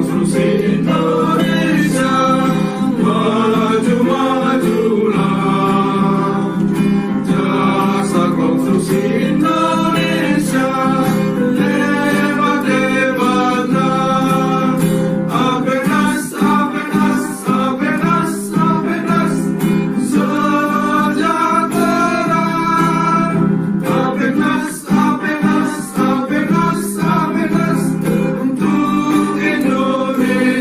konstruksi Indonesia, maju-majulah. Jasa konstruksi Indonesia, hebat-hebatlah. Apenas, apenas, apenas, apenas, sejahtera. Apenas, apenas, apenas, apenas, untuk Indonesia.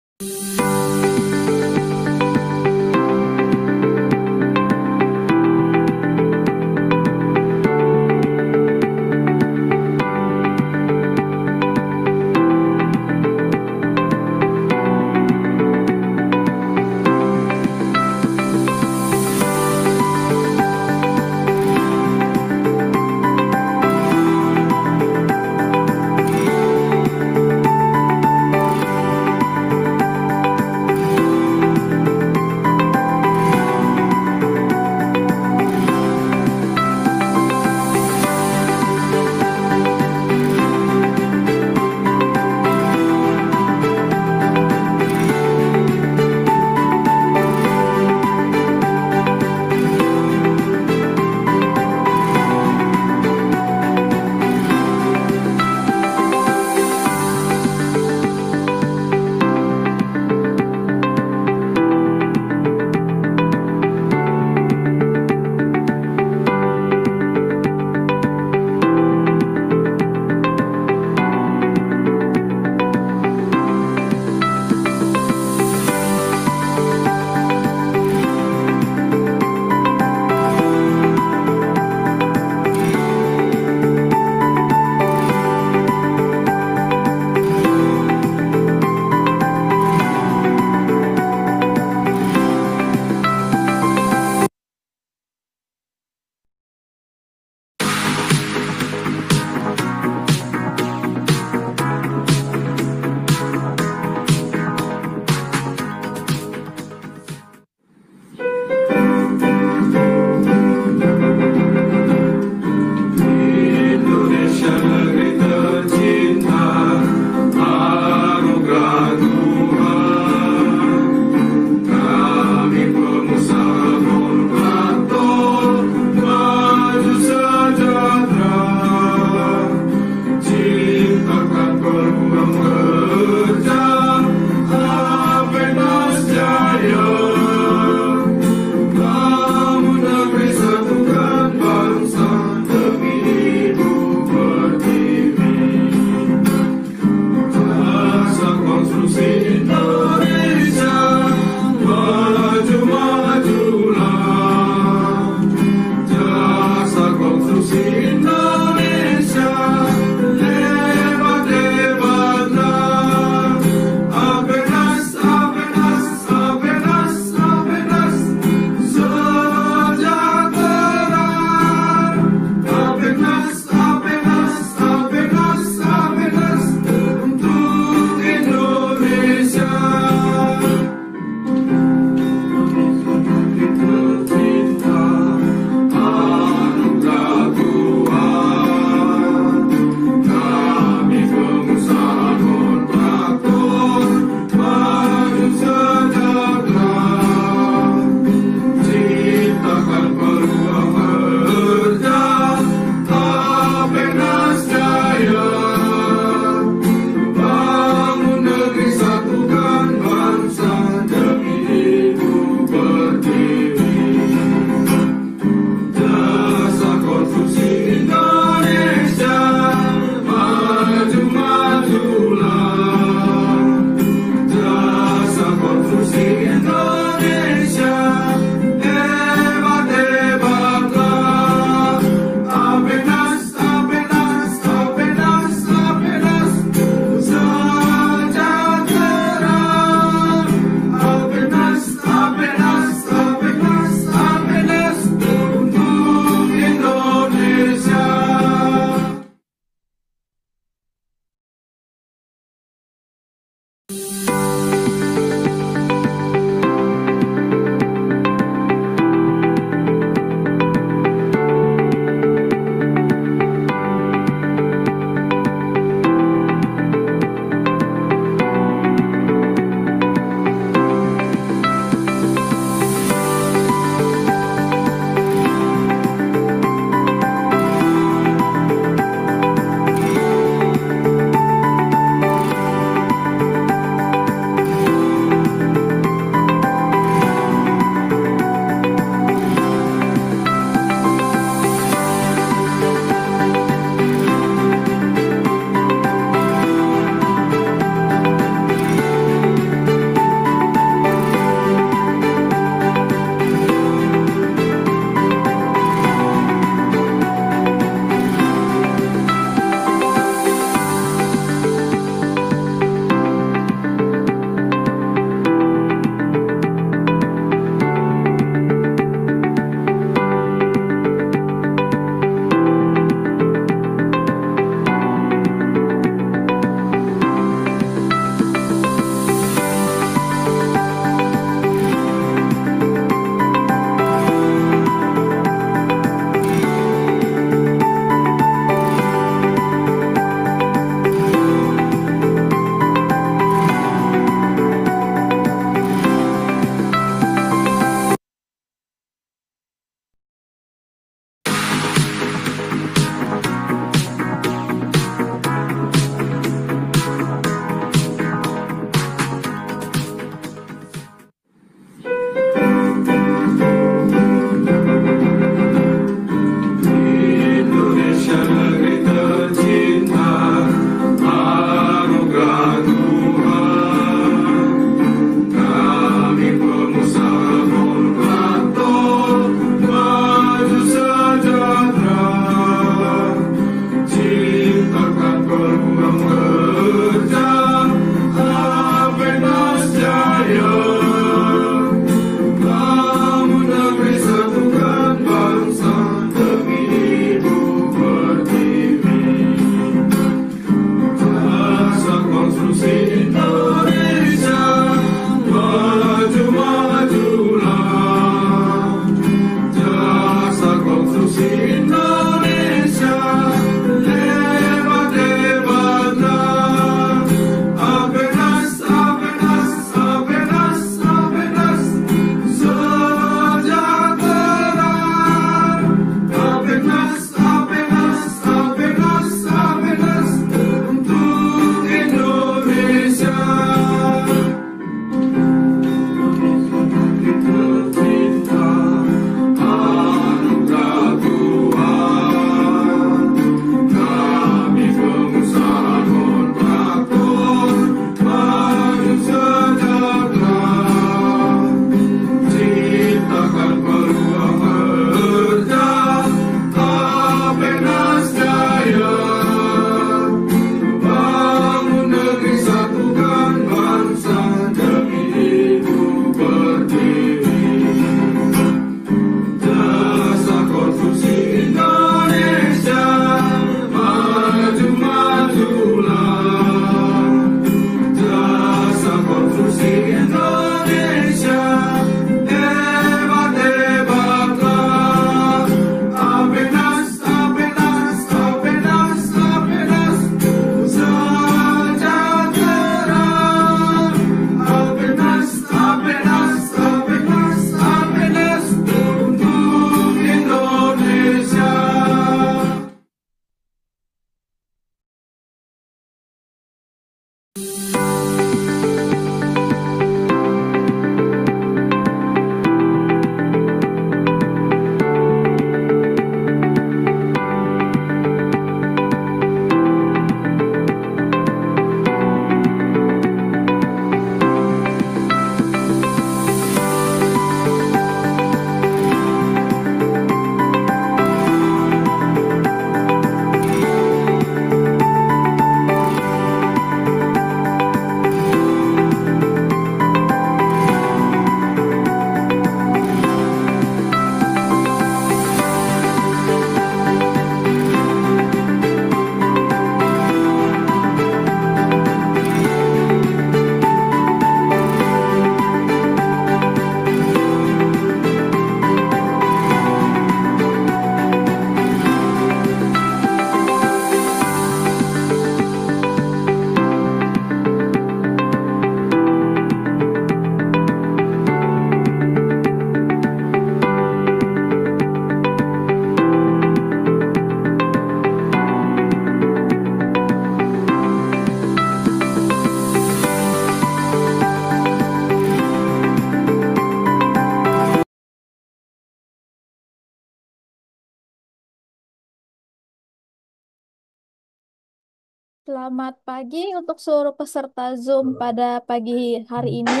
Selamat pagi untuk seluruh peserta Zoom pada pagi hari ini.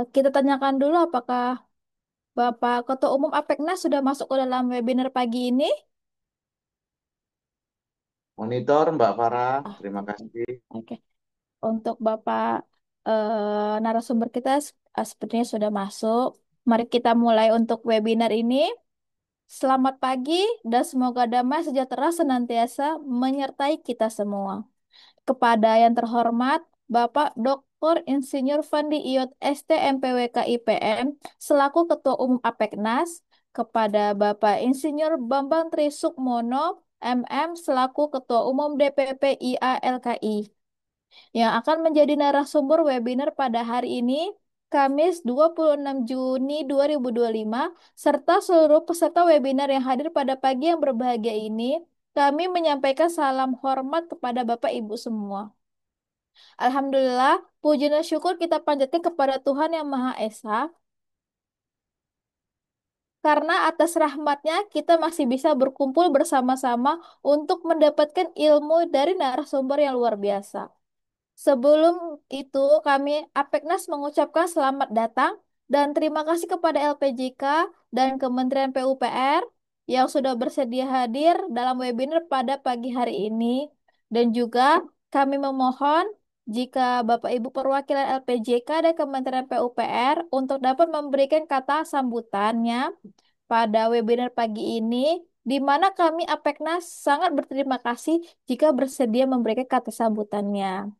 Kita tanyakan dulu apakah Bapak Ketua Umum APEKNAS sudah masuk ke dalam webinar pagi ini? Monitor Mbak Farah, Ah, terima oke. kasih. Oke. Untuk Bapak narasumber kita sepertinya sudah masuk. Mari kita mulai untuk webinar ini. Selamat pagi dan semoga damai sejahtera senantiasa menyertai kita semua. Kepada yang terhormat Bapak Dr. Insinyur Fandi Iyot ST MPWK IPM selaku Ketua Umum APEKNAS, kepada Bapak Insinyur Bambang Trisukmono MM selaku Ketua Umum DPP IALKI yang akan menjadi narasumber webinar pada hari ini, Kamis 26 Juni 2025, serta seluruh peserta webinar yang hadir pada pagi yang berbahagia ini, kami menyampaikan salam hormat kepada Bapak Ibu semua. Alhamdulillah, puji dan syukur kita panjatkan kepada Tuhan Yang Maha Esa, karena atas rahmatnya kita masih bisa berkumpul bersama-sama untuk mendapatkan ilmu dari narasumber yang luar biasa. Sebelum itu, kami APEKNAS mengucapkan selamat datang dan terima kasih kepada LPJK dan Kementerian PUPR yang sudah bersedia hadir dalam webinar pada pagi hari ini. Dan juga kami memohon jika Bapak Ibu perwakilan LPJK dan Kementerian PUPR untuk dapat memberikan kata sambutannya pada webinar pagi ini, di mana kami APEKNAS sangat berterima kasih jika bersedia memberikan kata sambutannya.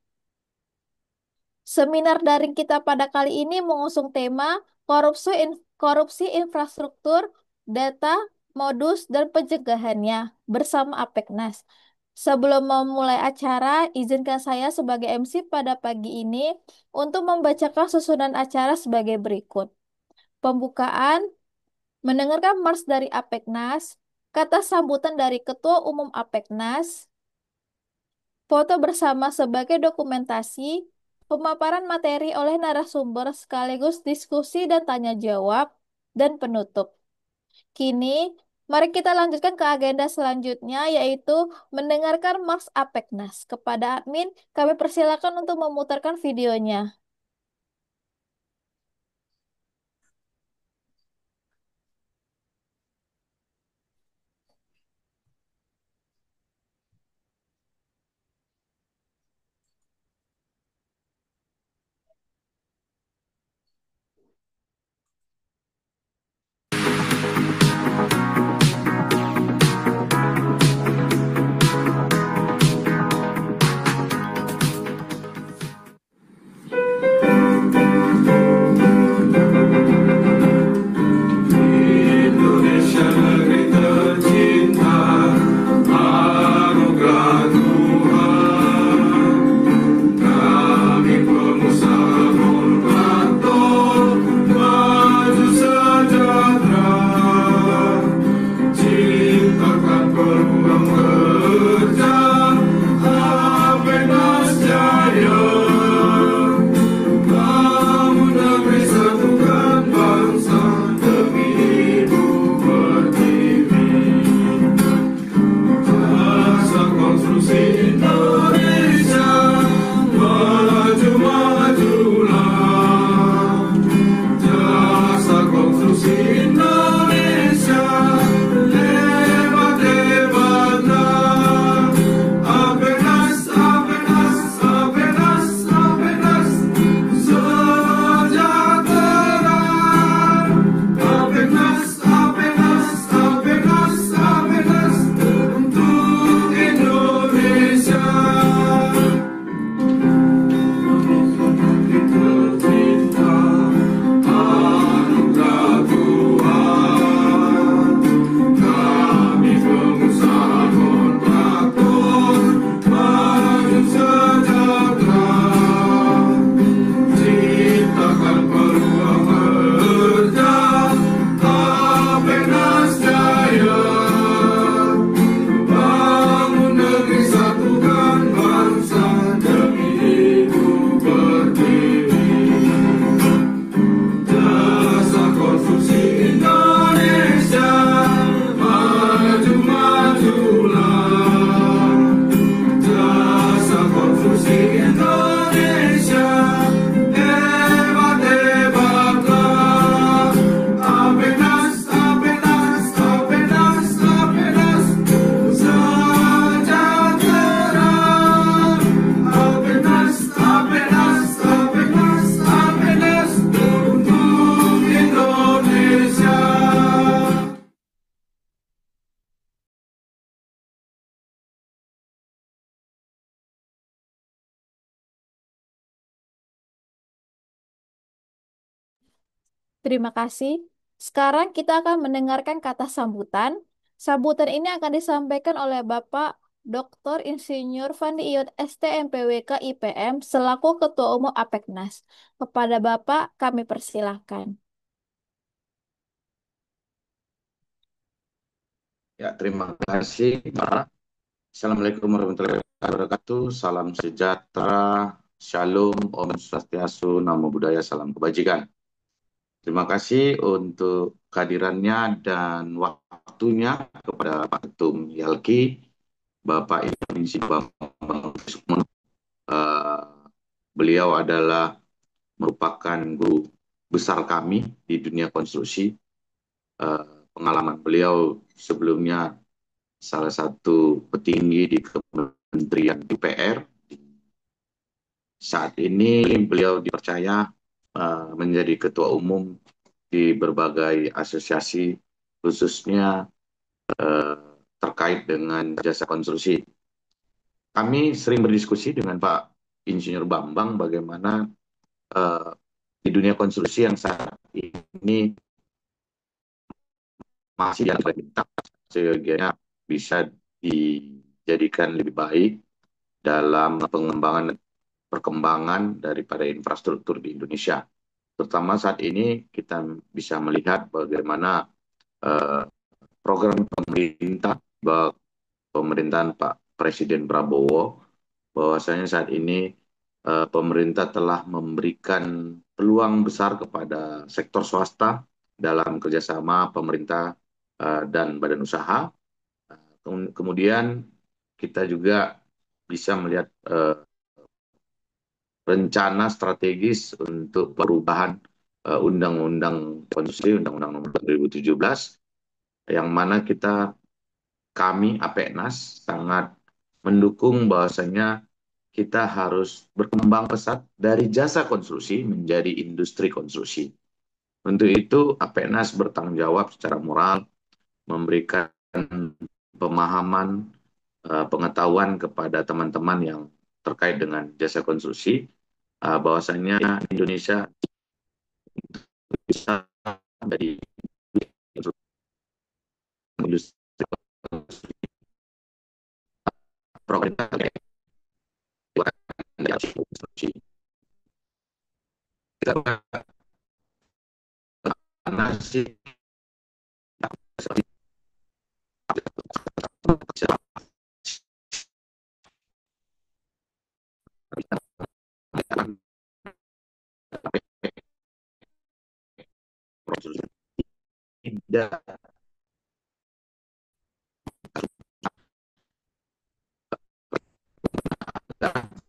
Seminar daring kita pada kali ini mengusung tema korupsi infrastruktur, data, modus, dan pencegahannya bersama APEKNAS. Sebelum memulai acara, izinkan saya sebagai MC pada pagi ini untuk membacakan susunan acara sebagai berikut. Pembukaan, mendengarkan mars dari APEKNAS, kata sambutan dari Ketua Umum APEKNAS, foto bersama sebagai dokumentasi, pemaparan materi oleh narasumber sekaligus diskusi dan tanya jawab, dan penutup. Kini, mari kita lanjutkan ke agenda selanjutnya, yaitu mendengarkan Mars Apeknas. Kepada admin, kami persilakan untuk memutarkan videonya. Terima kasih. Sekarang kita akan mendengarkan kata sambutan. Sambutan ini akan disampaikan oleh Bapak Dr. Insinyur Fandi Iyut STMPWK IPM selaku Ketua Umum APEKNAS. Kepada Bapak kami persilahkan. Ya, terima kasih, Pak. Assalamualaikum warahmatullahi wabarakatuh. Salam sejahtera, shalom, om swastiastu, namo buddhaya, salam kebajikan. Terima kasih untuk kehadirannya dan waktunya kepada Pak Ketum Yalki, Bapak Insinyur Bambang Sukmo. Eh, Beliau adalah merupakan guru besar kami di dunia konstruksi. Pengalaman beliau sebelumnya salah satu petinggi di Kementerian PUPR. Saat ini beliau dipercaya menjadi ketua umum di berbagai asosiasi, khususnya eh, terkait dengan jasa konstruksi. Kami sering berdiskusi dengan Pak Insinyur Bambang bagaimana eh, di dunia konstruksi yang saat ini masih yang sehingga bisa dijadikan lebih baik dalam pengembangan perkembangan daripada infrastruktur di Indonesia. Terutama saat ini kita bisa melihat bagaimana eh, program pemerintah, pemerintahan Pak Presiden Prabowo, bahwasanya saat ini pemerintah telah memberikan peluang besar kepada sektor swasta dalam kerjasama pemerintah dan badan usaha. Kemudian kita juga bisa melihat rencana strategis untuk perubahan Undang-Undang Konstitusi, Undang-Undang Nomor 2017, yang mana kami APENAS sangat mendukung bahwasanya kita harus berkembang pesat dari jasa konstruksi menjadi industri konstruksi. Untuk itu, APENAS bertanggung jawab secara moral memberikan pemahaman, pengetahuan kepada teman-teman yang terkait dengan jasa konstruksi, bahwasanya Indonesia bisa menjadi industri program konstruksi. Kita masih tidak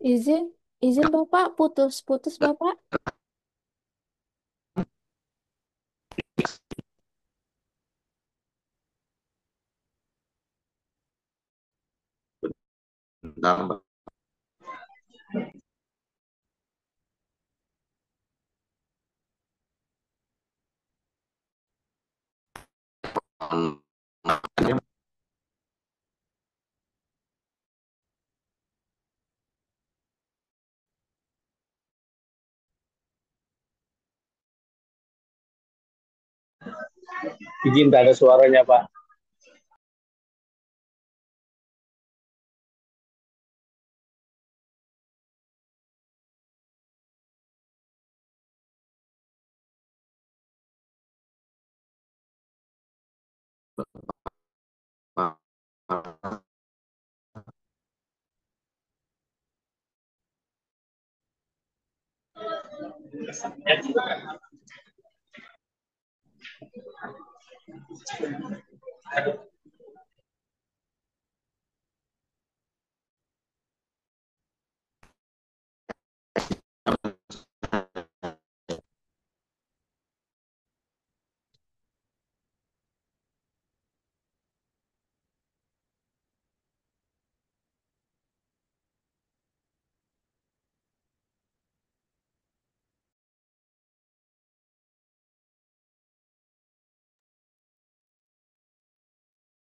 Izin, izin Bapak, putus-putus Bapak. tentang Izin tak ada suaranya, Pak.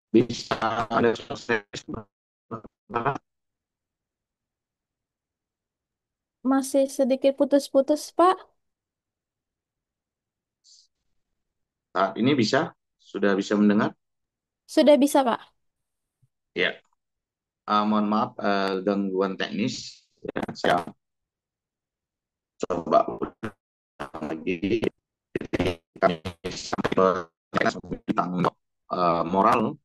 bisa ada sukses. Masih sedikit putus-putus Pak. Saat ini sudah bisa mendengar? Sudah bisa, Pak. Ya. Mohon maaf gangguan teknis. Ya, saya coba ulang lagi. Kami sampai tentang moral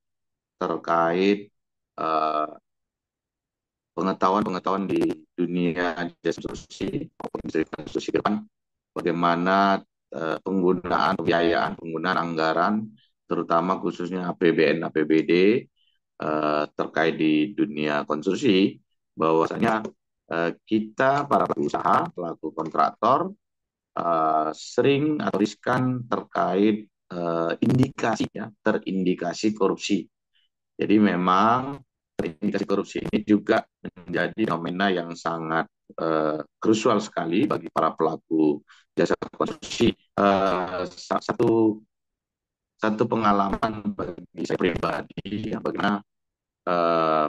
terkait eh, pengetahuan-pengetahuan di dunia jasa konstruksi maupun industri konstruksi ke depan, bagaimana penggunaan anggaran, terutama khususnya APBN, APBD terkait di dunia konstruksi, bahwasanya kita para pelaku usaha, pelaku kontraktor sering atau riskan terkait terindikasi korupsi. Jadi memang terindikasi korupsi ini juga menjadi fenomena yang sangat krusial sekali bagi para pelaku jasa konstruksi. Satu pengalaman bagi saya pribadi, yang bagaimana eh,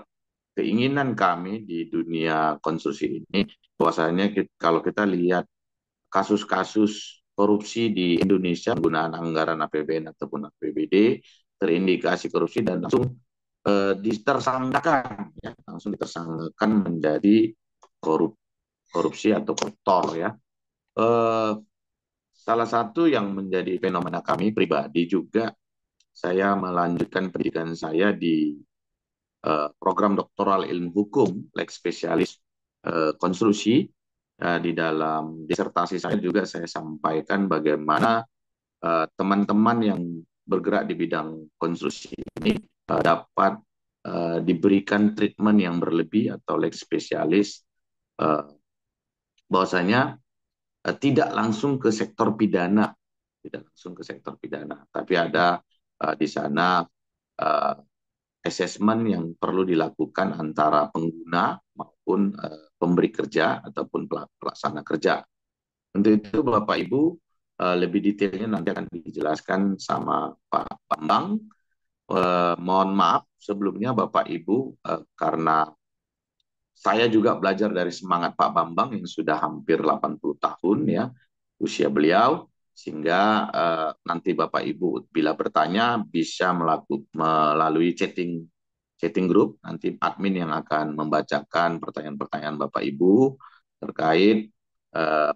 keinginan kami di dunia konstruksi ini, bahwasanya kalau kita lihat kasus-kasus korupsi di Indonesia penggunaan anggaran APBN ataupun APBD terindikasi korupsi dan langsung langsung ditersangkakan menjadi korupsi atau koruptor ya. Eh, Salah satu yang menjadi fenomena kami pribadi juga, saya melanjutkan pendidikan saya di program doktoral ilmu hukum, lex spesialis konstruksi. Di dalam disertasi saya juga saya sampaikan bagaimana teman-teman yang bergerak di bidang konstruksi ini dapat diberikan treatment yang berlebih atau lex spesialis, uh, bahwasanya tidak langsung ke sektor pidana, tapi ada di sana uh, assessment yang perlu dilakukan antara pengguna maupun pemberi kerja ataupun pelaksana kerja. Untuk itu Bapak Ibu lebih detailnya nanti akan dijelaskan sama Pak Bambang. Mohon maaf sebelumnya Bapak Ibu, karena saya juga belajar dari semangat Pak Bambang yang sudah hampir 80 tahun ya usia beliau, sehingga nanti Bapak Ibu bila bertanya bisa melalui chatting group, nanti admin yang akan membacakan pertanyaan-pertanyaan Bapak Ibu terkait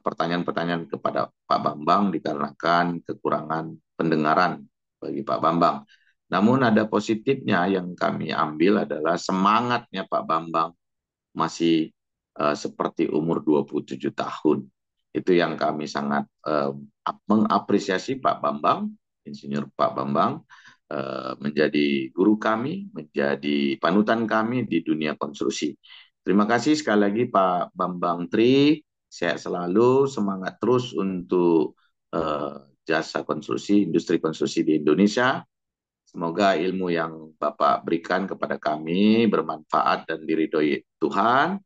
pertanyaan-pertanyaan kepada Pak Bambang dikarenakan kekurangan pendengaran bagi Pak Bambang. Namun ada positifnya yang kami ambil adalah semangatnya Pak Bambang masih seperti umur 27 tahun. Itu yang kami sangat mengapresiasi Pak Bambang, Insinyur Pak Bambang, menjadi guru kami, menjadi panutan kami di dunia konstruksi. Terima kasih sekali lagi Pak Bambang Tri, sehat selalu, semangat terus untuk jasa konstruksi, industri konstruksi di Indonesia. Semoga ilmu yang Bapak berikan kepada kami bermanfaat dan diridhoi Tuhan,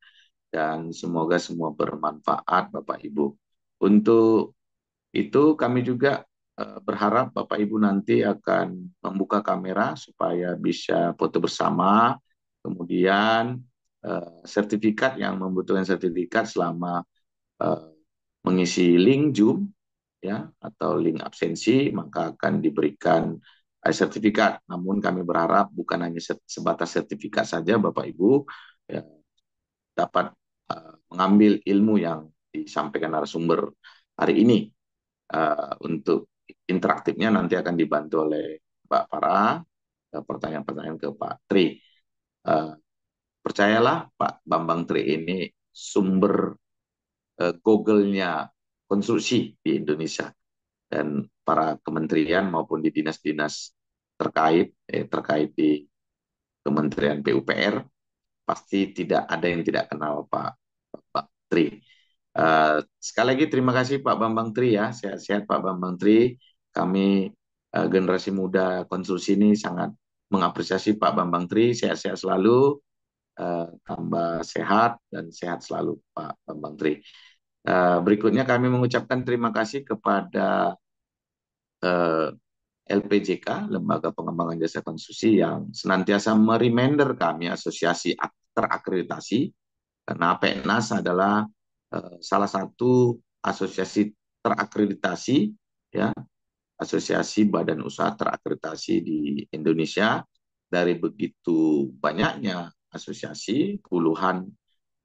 dan semoga semua bermanfaat Bapak Ibu. Untuk itu kami juga berharap Bapak Ibu nanti akan membuka kamera supaya bisa foto bersama, kemudian sertifikat yang membutuhkan sertifikat selama mengisi link Zoom ya atau link absensi, maka akan diberikan sertifikat. Namun kami berharap bukan hanya sebatas sertifikat saja Bapak Ibu ya, dapat mengambil ilmu yang disampaikan narasumber hari ini. Untuk interaktifnya nanti akan dibantu oleh Mbak Farah, pertanyaan-pertanyaan ke Pak Tri. Percayalah Pak Bambang Tri ini sumber Google-nya konstruksi di Indonesia, dan para kementerian maupun di dinas-dinas terkait di Kementerian PUPR pasti tidak ada yang tidak kenal Pak Tri. Sekali lagi terima kasih Pak Bambang Tri ya, sehat-sehat Pak Bambang Tri. Kami generasi muda konstruksi ini sangat mengapresiasi Pak Bambang Tri, sehat-sehat selalu, tambah sehat dan sehat selalu Pak Bambang Tri. Berikutnya kami mengucapkan terima kasih kepada LPJK, Lembaga Pengembangan Jasa Konstruksi, yang senantiasa mereminder kami asosiasi terakreditasi, karena PENAS adalah salah satu asosiasi terakreditasi ya asosiasi badan usaha terakreditasi di Indonesia. Dari begitu banyaknya asosiasi, puluhan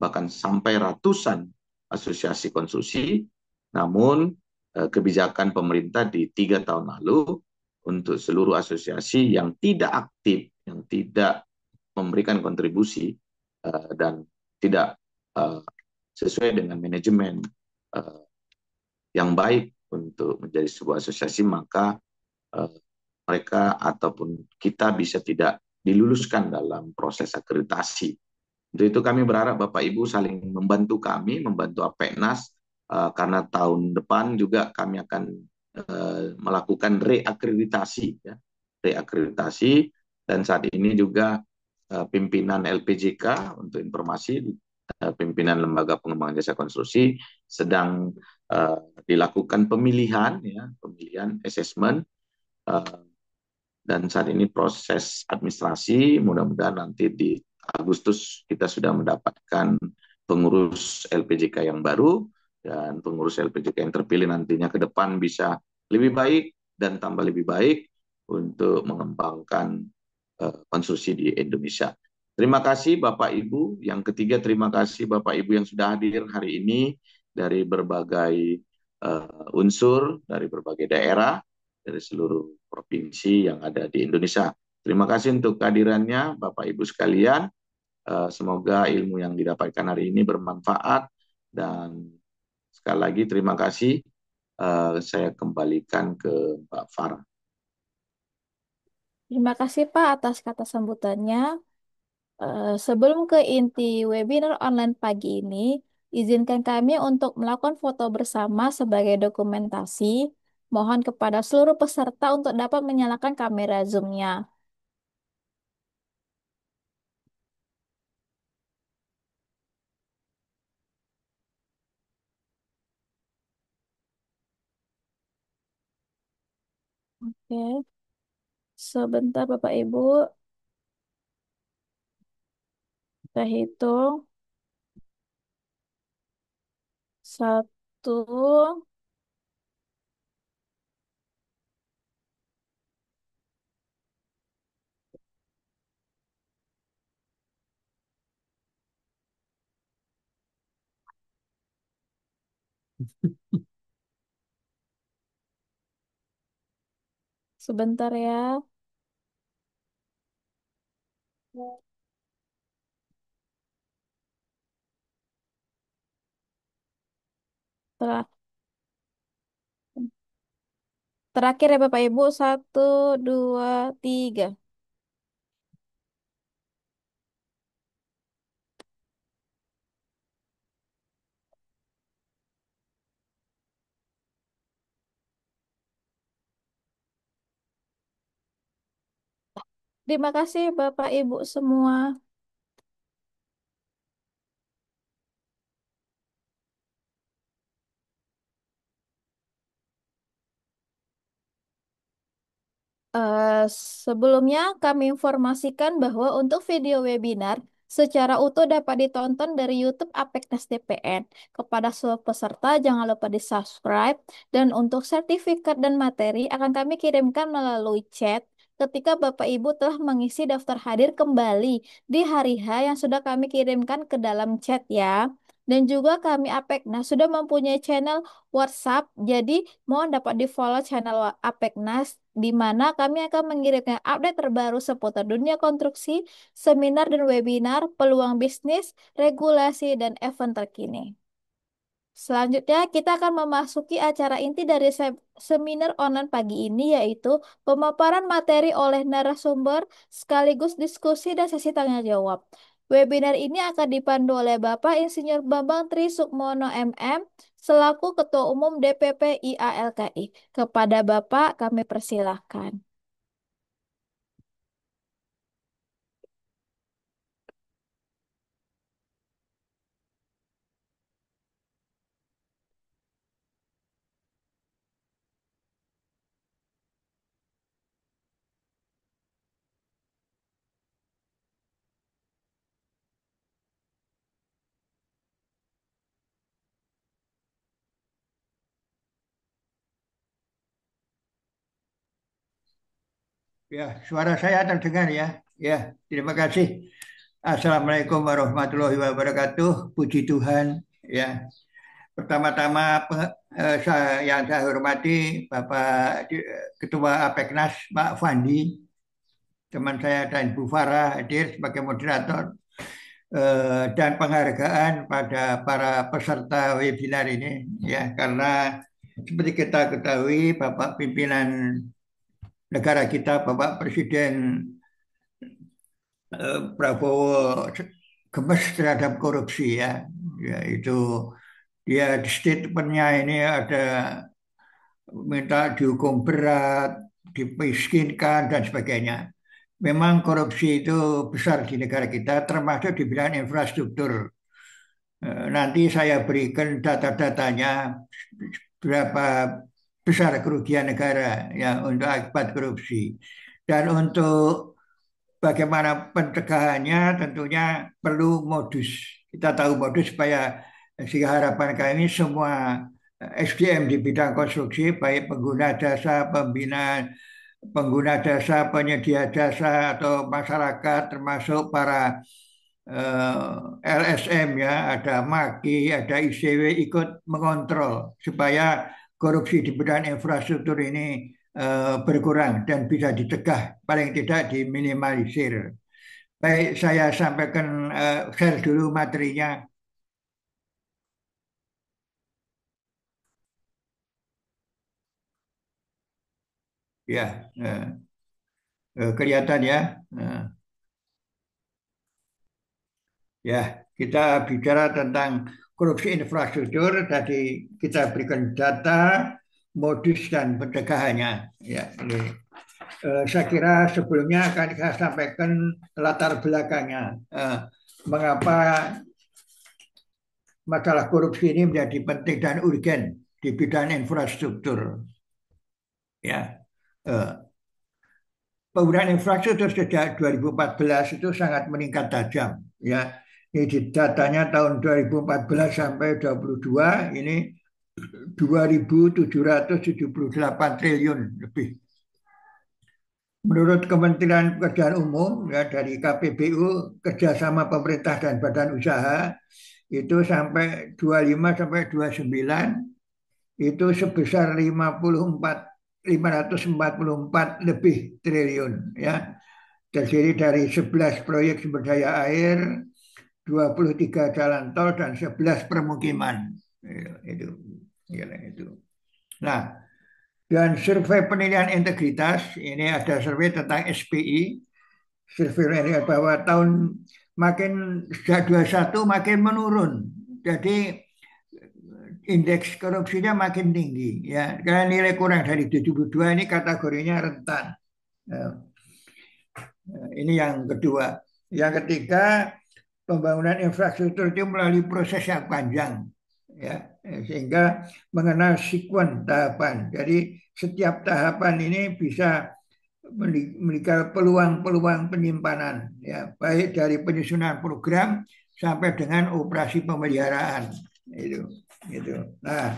bahkan sampai ratusan asosiasi konstruksi, namun kebijakan pemerintah di 3 tahun lalu untuk seluruh asosiasi yang tidak aktif, yang tidak memberikan kontribusi dan tidak eh, sesuai dengan manajemen eh, yang baik untuk menjadi sebuah asosiasi, maka eh, mereka ataupun kita bisa tidak diluluskan dalam proses akreditasi. Untuk itu kami berharap Bapak Ibu saling membantu kami, membantu Apeknas, karena tahun depan juga kami akan melakukan reakreditasi, ya. Reakreditasi, dan saat ini juga pimpinan LPJK untuk informasi, pimpinan Lembaga Pengembangan Jasa Konstruksi sedang dilakukan pemilihan, ya, pemilihan assessment, dan saat ini proses administrasi. Mudah-mudahan nanti di Agustus kita sudah mendapatkan pengurus LPJK yang baru, dan pengurus LPJK yang terpilih nantinya ke depan bisa lebih baik dan tambah lebih baik untuk mengembangkan konstruksi di Indonesia. Terima kasih Bapak Ibu. Yang ketiga, terima kasih Bapak Ibu yang sudah hadir hari ini dari berbagai unsur, dari berbagai daerah, dari seluruh provinsi yang ada di Indonesia. Terima kasih untuk kehadirannya Bapak Ibu sekalian. Semoga ilmu yang didapatkan hari ini bermanfaat, dan sekali lagi terima kasih. Saya kembalikan ke Mbak Farah. Terima kasih Pak atas kata sambutannya. Sebelum ke inti webinar online pagi ini, izinkan kami untuk melakukan foto bersama sebagai dokumentasi. Mohon kepada seluruh peserta untuk dapat menyalakan kamera Zoom-nya. Oke, sebentar Bapak Ibu, kita hitung. Satu, sebentar ya. Ter- Terakhir ya Bapak Ibu, satu, dua, tiga. Terima kasih Bapak Ibu semua. Eh, Sebelumnya kami informasikan bahwa untuk video webinar secara utuh dapat ditonton dari YouTube Apeknas DPN. Kepada seluruh peserta jangan lupa di-subscribe, dan untuk sertifikat dan materi akan kami kirimkan melalui chat ketika Bapak Ibu telah mengisi daftar hadir kembali di hari H yang sudah kami kirimkan ke dalam chat ya. Dan juga kami Apeknas sudah mempunyai channel WhatsApp, jadi mohon dapat di-follow channel Apeknas, di mana kami akan mengirimkan update terbaru seputar dunia konstruksi, seminar dan webinar, peluang bisnis, regulasi, dan event terkini. Selanjutnya, kita akan memasuki acara inti dari seminar online pagi ini, yaitu pemaparan materi oleh narasumber, sekaligus diskusi dan sesi tanya jawab. Webinar ini akan dipandu oleh Bapak Insinyur Bambang Tri Sukmono MM, selaku Ketua Umum DPP IALKI. Kepada Bapak, kami persilahkan. Ya, suara saya terdengar ya. Ya, terima kasih. Assalamualaikum warahmatullahi wabarakatuh. Puji Tuhan. Ya, pertama-tama yang saya hormati Bapak Ketua Apeknas Pak Fandi, teman saya dan Bu Farah hadir sebagai moderator, dan penghargaan pada para peserta webinar ini ya, karena seperti kita ketahui Bapak pimpinan negara kita, Bapak Presiden Prabowo gemes terhadap korupsi ya, yaitu dia di statementnya ini ada minta dihukum berat, dimiskinkan dan sebagainya. Memang korupsi itu besar di negara kita, termasuk di bidang infrastruktur. Nanti saya berikan data-datanya berapa besar kerugian negara ya untuk akibat korupsi. Dan untuk bagaimana pencegahannya tentunya perlu modus. Kita tahu modus supaya sehingga harapan kami semua SDM di bidang konstruksi, baik pengguna jasa, pembinaan, pengguna jasa, penyedia jasa atau masyarakat termasuk para LSM ya, ada MAKI, ada ICW ikut mengontrol supaya korupsi di bidang infrastruktur ini berkurang dan bisa dicegah, paling tidak diminimalisir. Baik, saya sampaikan share dulu materinya. Ya, kelihatan ya. Ya, kita bicara tentang korupsi infrastruktur. Tadi kita berikan data, modus dan pencegahannya. Ya, ini. Saya kira sebelumnya akan saya sampaikan latar belakangnya. Mengapa masalah korupsi ini menjadi penting dan urgen di bidang infrastruktur. Ya, penggunaan infrastruktur sejak 2014 itu sangat meningkat tajam. Ya, ini di datanya tahun 2014 sampai 2022 ini 2.778 triliun lebih. Menurut Kementerian Pekerjaan Umum ya, dari KPBU, kerjasama pemerintah dan badan usaha itu sampai 25 sampai 29 itu sebesar 544 lebih triliun ya. Terdiri dari 11 proyek sumber daya air, 23 jalan tol dan 11 permukiman. Itu. Nah, dan survei penilaian integritas, ini ada survei tentang SPI, survei bahwa tahun makin sejak 21 makin menurun. Jadi indeks korupsinya makin tinggi ya. Karena nilai kurang dari 72 ini kategorinya rentan. Ini yang kedua. Yang ketiga, pembangunan infrastruktur itu melalui proses yang panjang ya, sehingga mengenal sekuen tahapan. Jadi setiap tahapan ini bisa memberikan peluang-peluang penyimpanan ya, baik dari penyusunan program sampai dengan operasi pemeliharaan itu. Nah,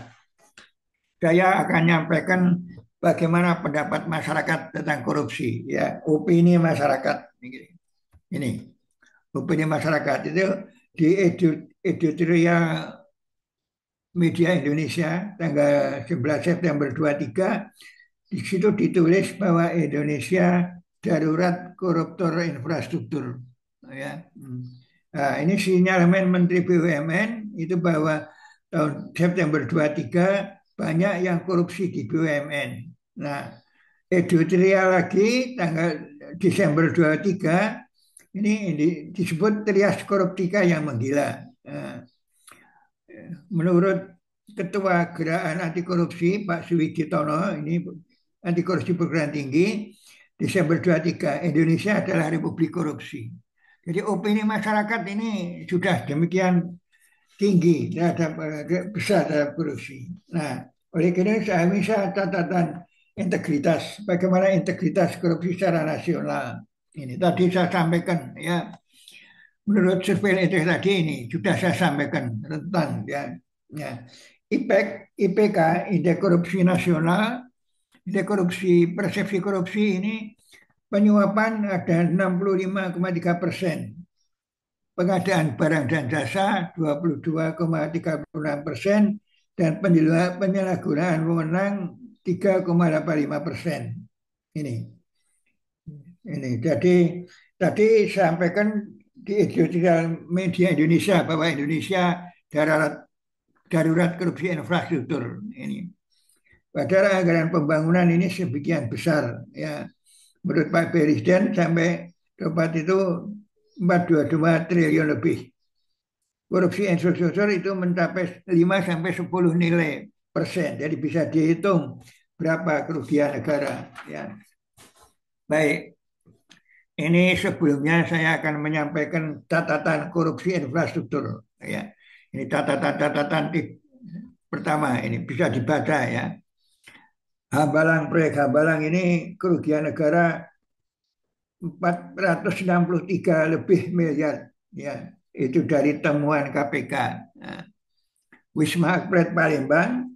saya akan menyampaikan bagaimana pendapat masyarakat tentang korupsi ya, opini masyarakat ini. Opini masyarakat itu di editorial Media Indonesia tanggal 11 September 23, di situ ditulis bahwa Indonesia darurat koruptor infrastruktur ya. Nah, ini sinyalemen Menteri BUMN itu bahwa tahun September 23 banyak yang korupsi di BUMN. Nah, editorial lagi tanggal Desember 23 ini disebut trias koruptika yang menggila. Nah, menurut Ketua Gerakan Anti Korupsi Pak Suwigitono, ini anti korupsi perguruan tinggi, Desember 23 Indonesia adalah Republik Korupsi. Jadi opini masyarakat ini sudah demikian tinggi terhadap besar terhadap korupsi. Nah, oleh karena saya bisa catatan integritas, bagaimana integritas korupsi secara nasional. Ini tadi saya sampaikan ya. Menurut survei itu tadi ini sudah saya sampaikan rentan ya. IPK, Indeks Korupsi Nasional, Indeks Korupsi Persepsi Korupsi ini penyuapan ada 65,3%, pengadaan barang dan jasa 22,36%, dan penyalahgunaan wewenang 3,85%. Ini jadi tadi sampaikan di editorial media Indonesia bahwa Indonesia darurat korupsi infrastruktur ini. Padahal anggaran pembangunan ini sebagian besar ya. Menurut Pak Presiden sampai dapat itu 422 triliun lebih. Korupsi infrastruktur itu mencapai 5 sampai 10 nilai persen. Jadi bisa dihitung berapa kerugian negara ya. Baik. Ini sebelumnya saya akan menyampaikan catatan korupsi infrastruktur ya. Ini catatan pertama ini bisa dibaca ya. Proyek Hambalang ini kerugian negara 463 lebih miliar ya. Itu dari temuan KPK. Nah, Wisma Atlet Palembang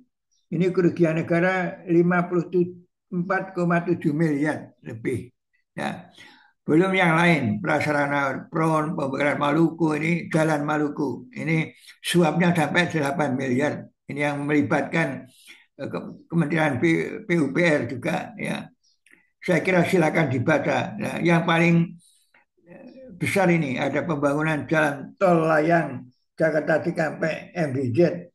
ini kerugian negara 54,7 miliar lebih ya. Belum yang lain, prasarana PRON, pembangunan Maluku, ini Jalan Maluku. Ini suapnya sampai 8 miliar. Ini yang melibatkan Kementerian PUPR juga. Ya. Saya kira silakan dibaca. Nah, yang paling besar ini ada pembangunan jalan tol layang Jakarta Cikampek MBZ,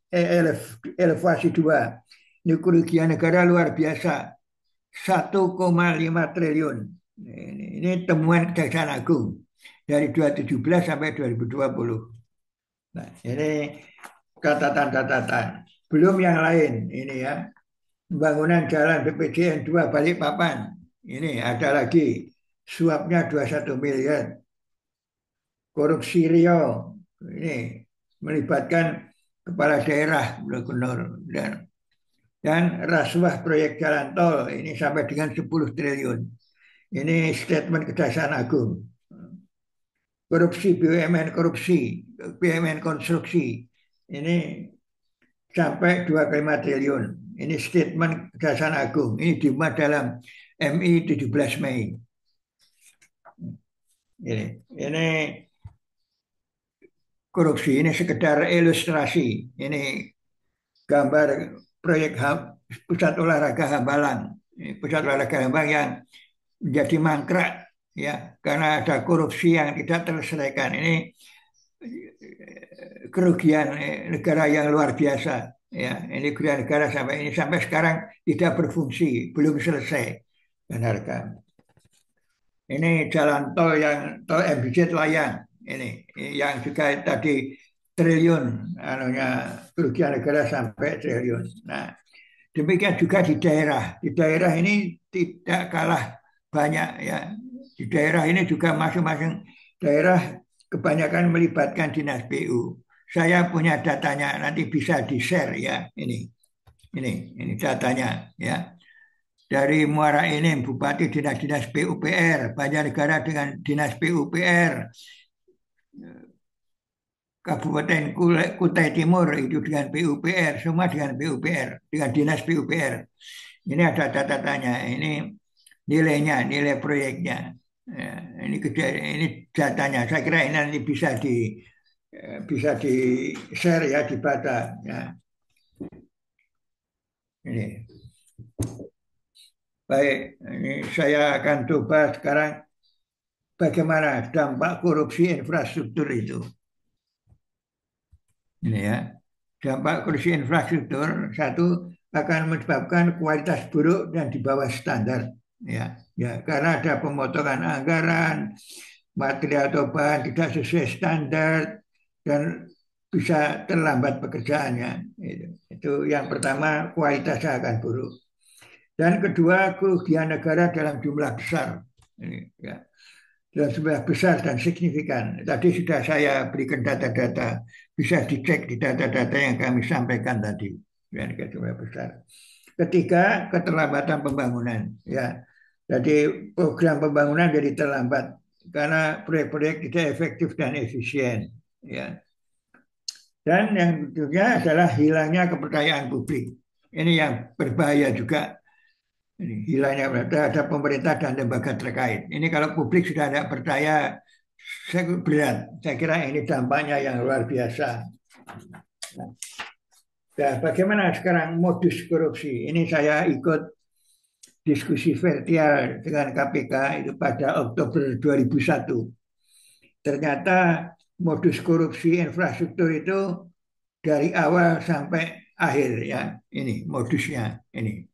elevasi 2. Ini kerugian negara luar biasa, 1,5 triliun. Ini temuan Kejaksaan Agung dari 2017 sampai 2020. Nah, ini catatan-catatan. Belum yang lain ini ya. Pembangunan jalan BPJN 2 Balikpapan. Ini ada lagi suapnya 21 miliar. Korupsi Riau ini melibatkan kepala daerah gubernur dan rasuah proyek jalan tol ini sampai dengan 10 triliun. Ini statement Kejaksaan Agung. Korupsi BUMN konstruksi ini sampai 2,5 triliun. Ini statement Kejaksaan Agung. Ini dimuat dalam MI 17 Mei. Ini korupsi ini sekedar ilustrasi. Ini gambar proyek pusat olahraga Hambalang. Pusat olahraga Hambalang yang menjadi mangkrak ya karena ada korupsi yang tidak terselesaikan. Ini kerugian negara yang luar biasa ya. Ini kerugian negara sampai sekarang tidak berfungsi, belum selesai dan harga. Ini jalan tol MBZ layang ini yang juga tadi triliun kerugian negara sampai triliun. Nah, demikian juga di daerah. Di daerah ini tidak kalah banyak ya. Di daerah ini juga masing-masing daerah kebanyakan melibatkan dinas PU. Saya punya datanya, nanti bisa di-share ya. Ini datanya ya. Dari Muara Enim, Bupati dinas PUPR, Banjarnegara dengan dinas PUPR, Kabupaten Kutai Timur itu dengan PUPR, semua dengan PUPR, dengan dinas PUPR. Ini ada catatannya, ini nilainya, nilai proyeknya. Ya, ini datanya. Saya kira ini nanti bisa di share ya, dibaca ya. Ini. Baik, ini saya akan coba sekarang bagaimana dampak korupsi infrastruktur itu. Ini ya, dampak korupsi infrastruktur satu akan menyebabkan kualitas buruk dan di bawah standar. Ya, karena ada pemotongan anggaran, material atau bahan tidak sesuai standar dan bisa terlambat pekerjaannya. Itu yang pertama, kualitasnya akan buruk. Dan kedua, kerugian negara dalam jumlah besar. Ini, ya. Dalam jumlah besar dan signifikan. Tadi sudah saya berikan data-data, bisa dicek di data-data yang kami sampaikan tadi. Ya, jumlah besar. Ketiga, keterlambatan pembangunan. Ya, jadi program pembangunan jadi terlambat karena proyek-proyek tidak efektif dan efisien. Ya. Dan yang kedua adalah hilangnya kepercayaan publik. Ini yang berbahaya juga. Ini hilangnya terhadap pemerintah dan lembaga terkait. Ini kalau publik sudah tidak percaya, berat. Saya kira ini dampaknya yang luar biasa. Nah, bagaimana sekarang modus korupsi? Ini saya ikut diskusi virtual dengan KPK itu pada Oktober 2001. Ternyata modus korupsi infrastruktur itu dari awal sampai akhir ya. Ini modusnya ini.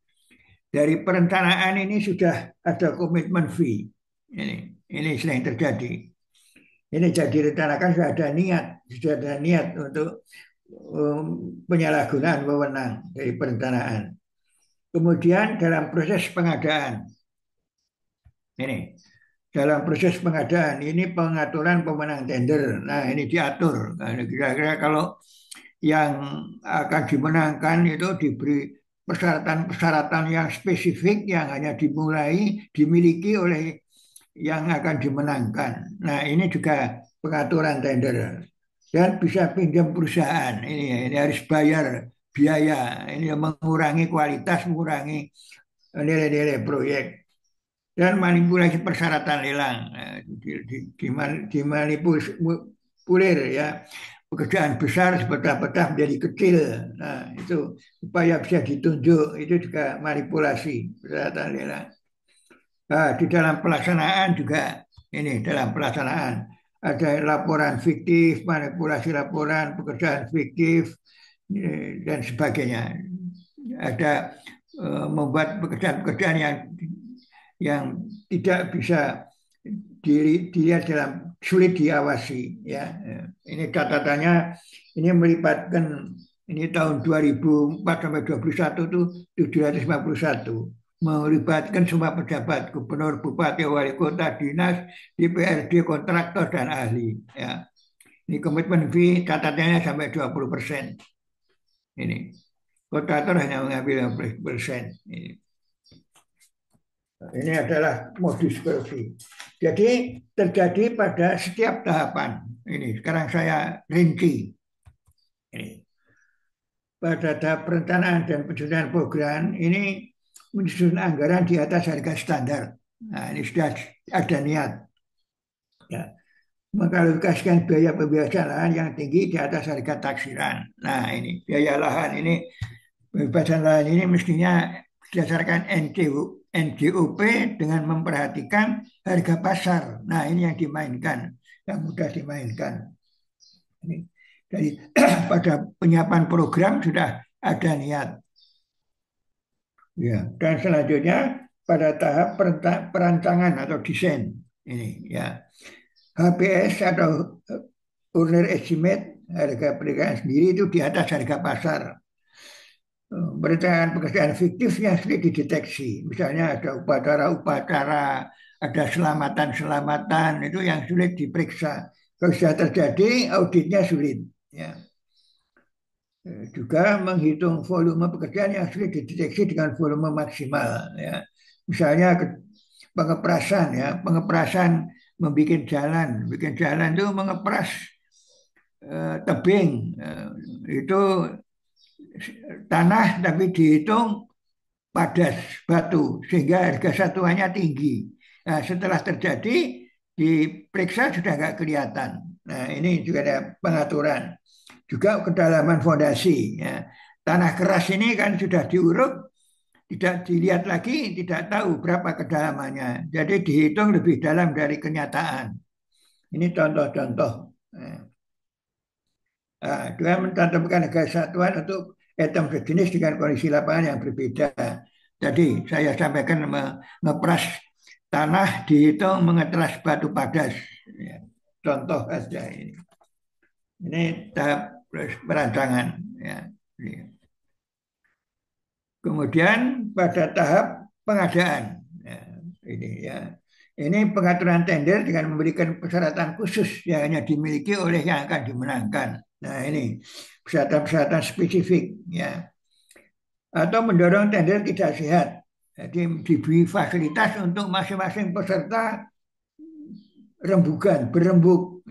Dari perencanaan ini sudah ada komitmen fee. Ini sering terjadi. Ini jadi rencanakan sudah ada niat untuk penyalahgunaan wewenang dari perencanaan. Kemudian dalam proses pengadaan, dalam proses pengadaan ini pengaturan pemenang tender. Nah ini diatur. Nah, kira-kira kalau yang akan dimenangkan itu diberi persyaratan-persyaratan yang spesifik yang hanya dimiliki oleh yang akan dimenangkan. Nah ini juga pengaturan tender. Dan bisa pinjam perusahaan. Ini harus bayar biaya. Ini mengurangi kualitas, mengurangi nilai-nilai proyek. Dan manipulasi persyaratan lelang. Dimanipulir ya. Pekerjaan besar sepetah-petah menjadi kecil. Nah itu supaya bisa ditunjuk. Itu juga manipulasi persyaratan lelang. Nah, di dalam pelaksanaan juga. Ini dalam pelaksanaan. Ada laporan fiktif, manipulasi laporan, pekerjaan fiktif, dan sebagainya. Ada membuat pekerjaan-pekerjaan yang tidak bisa dilihat dalam sulit diawasi. Ya, ini catatannya ini melibatkan ini tahun 2004 sampai 2021 itu 751. Melibatkan semua pejabat, gubernur, bupati, wali kota, dinas, DPRD, kontraktor, dan ahli. Ya. Ini komitmen fee catatannya sampai 20%. Ini kontraktor hanya mengambil 20%. Ini adalah modus korupsi. Jadi terjadi pada setiap tahapan. Ini sekarang saya rinci. Ini pada tahap perencanaan dan penyusunan program ini menyusun anggaran di atas harga standar. Nah, ini sudah ada niat. Ya. Mengalokasikan biaya pembebasan lahan yang tinggi di atas harga taksiran. Nah, ini biaya lahan ini, pembebasan lahan ini mestinya berdasarkan NJOP dengan memperhatikan harga pasar. Nah, ini yang dimainkan, yang mudah dimainkan. Ini. Jadi pada penyiapan program sudah ada niat. Ya, dan selanjutnya pada tahap perancangan atau desain ini ya. HPS atau owner estimate, harga perkiraan sendiri itu di atas harga pasar. Perencanaan pekerjaan fiktif yang sulit dideteksi. Misalnya ada upacara-upacara, ada selamatan-selamatan itu yang sulit diperiksa. Kalau sudah terjadi auditnya sulit. Ya. Juga menghitung volume pekerjaan yang sulit dideteksi dengan volume maksimal. Ya. Misalnya pengeprasan, ya, pengeprasan membuat jalan, bikin jalan itu mengepras tebing, itu tanah tapi dihitung padas batu sehingga harga satuannya tinggi. Nah, setelah terjadi diperiksa sudah nggak kelihatan. Nah, ini juga ada pengaturan. Juga kedalaman fondasi. Ya. Tanah keras ini kan sudah diuruk, tidak dilihat lagi, tidak tahu berapa kedalamannya. Jadi dihitung lebih dalam dari kenyataan. Ini contoh-contoh. Nah, dengan mencantumkan harga satuan untuk item sejenis dengan kondisi lapangan yang berbeda. Jadi saya sampaikan mengepras tanah dihitung mengetras batu padas. Ya. Contoh saja ini. Ini tahap perancangan. Ya. Kemudian pada tahap pengadaan. Ya, ini ya. Ini pengaturan tender dengan memberikan persyaratan khusus yang hanya dimiliki oleh yang akan dimenangkan. Nah ini persyaratan-persyaratan spesifik. Ya. Atau mendorong tender tidak sehat. Jadi diberi fasilitas untuk masing-masing peserta berembuk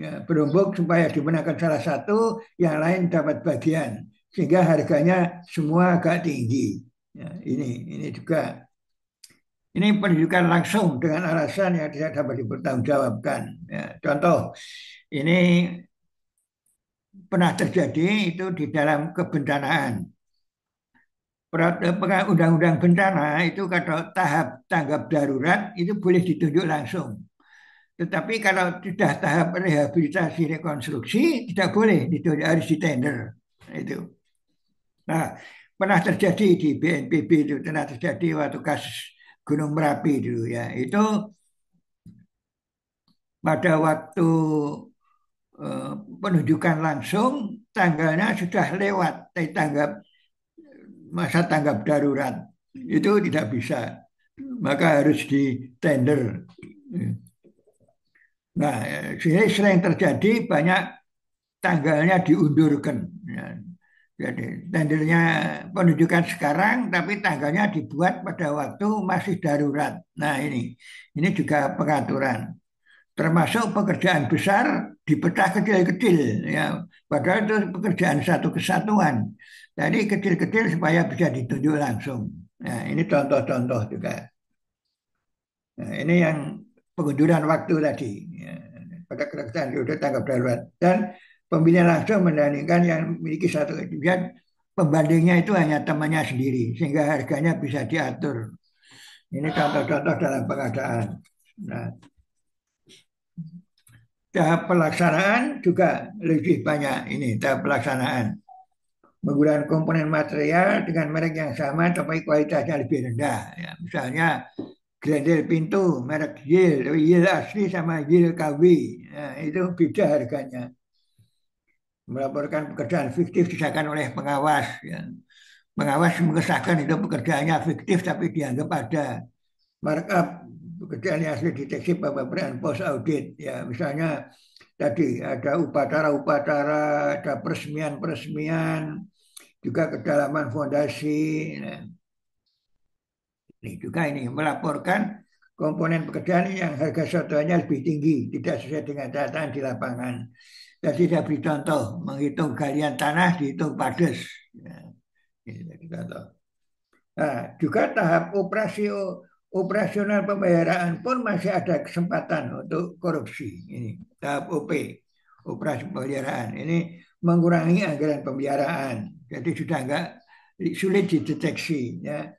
supaya dimenangkan salah satu, yang lain dapat bagian sehingga harganya semua agak tinggi. Ya, ini juga Ini penunjukan langsung dengan alasan yang tidak dapat dipertanggungjawabkan. Ya, contoh, ini pernah terjadi itu di dalam kebencanaan. Undang-undang bencana itu kalau tahap tanggap darurat itu boleh ditunjuk langsung. Tetapi kalau sudah tahap rehabilitasi rekonstruksi tidak boleh ditunjuk, harus ditender. Itu. Nah, pernah terjadi di BNPB itu, pernah terjadi waktu kasus Gunung Merapi dulu ya. Itu pada waktu eh, penunjukan langsung tanggalnya sudah lewat dari masa tanggap darurat. Itu tidak bisa. Maka harus ditender. Nah, sering terjadi banyak tanggalnya diundurkan. Ya. Jadi tendernya penunjukan sekarang, tapi tanggalnya dibuat pada waktu masih darurat. Nah ini juga pengaturan. Termasuk pekerjaan besar dipecah kecil-kecil, ya. Padahal itu pekerjaan satu kesatuan. Jadi kecil-kecil supaya bisa ditunjuk langsung. Nah, ini contoh-contoh juga. Nah, ini yang pengunduran waktu tadi, ya, pada kerajaan sudah tanggap darurat. Dan pemilihan langsung membandingkan yang memiliki satu kemudian pembandingnya itu hanya temannya sendiri, sehingga harganya bisa diatur. Ini contoh-contoh dalam pengadaan. Nah, tahap pelaksanaan juga lebih banyak ini, tahap pelaksanaan. Menggunakan komponen material dengan merek yang sama tapi kualitasnya lebih rendah. Ya, misalnya grendel pintu merek Yale, Yale asli sama Yale KW. Nah, itu beda harganya. Melaporkan pekerjaan fiktif disahkan oleh pengawas. Ya. Pengawas mengesahkan itu pekerjaannya fiktif tapi dianggap ada. Markup pekerjaan yang asli deteksi pemberian post audit. Ya, misalnya tadi ada upacara-upacara, ada peresmian-peresmian, juga kedalaman fondasi. Nah, ini juga ini melaporkan komponen pekerjaan yang harga satuannya lebih tinggi, tidak sesuai dengan data di lapangan. Jadi saya beri contoh, menghitung galian tanah dihitung pades. Ya, ini contoh. Nah, juga tahap operasional pembayaran pun masih ada kesempatan untuk korupsi. Ini tahap OP, operasi pembayaran. Ini mengurangi anggaran pembiayaan. Jadi sudah enggak sulit dideteksi. Ya.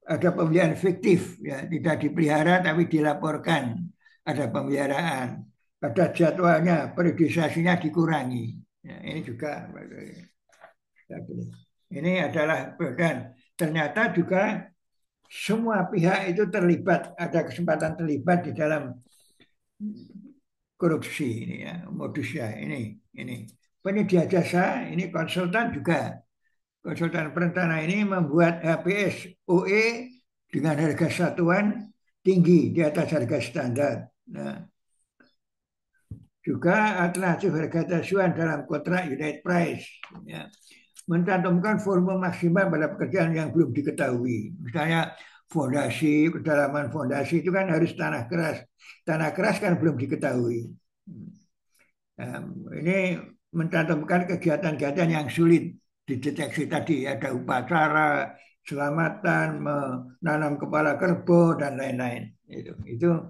Ada pembiayaan fiktif, ya tidak dipelihara tapi dilaporkan ada pembiayaan. Ada jadwalnya, periodisasinya dikurangi. Ya, ini juga. Ini adalah dan ternyata juga semua pihak itu terlibat, ada kesempatan terlibat di dalam korupsi ini ya, modusnya ini. Penyedia jasa ini konsultan juga. Konsultan perencana ini membuat HPS OE dengan harga satuan tinggi di atas harga standar. Nah, juga alternatif harga tasuhan dalam kontrak unit price. Ya. Mencantumkan volume maksimal pada pekerjaan yang belum diketahui. Misalnya fondasi, kedalaman fondasi itu kan harus tanah keras. Tanah keras kan belum diketahui. Nah, ini mencantumkan kegiatan-kegiatan yang sulit dideteksi tadi. Ada upacara, selamatan, menanam kepala kerbau, dan lain-lain. Itu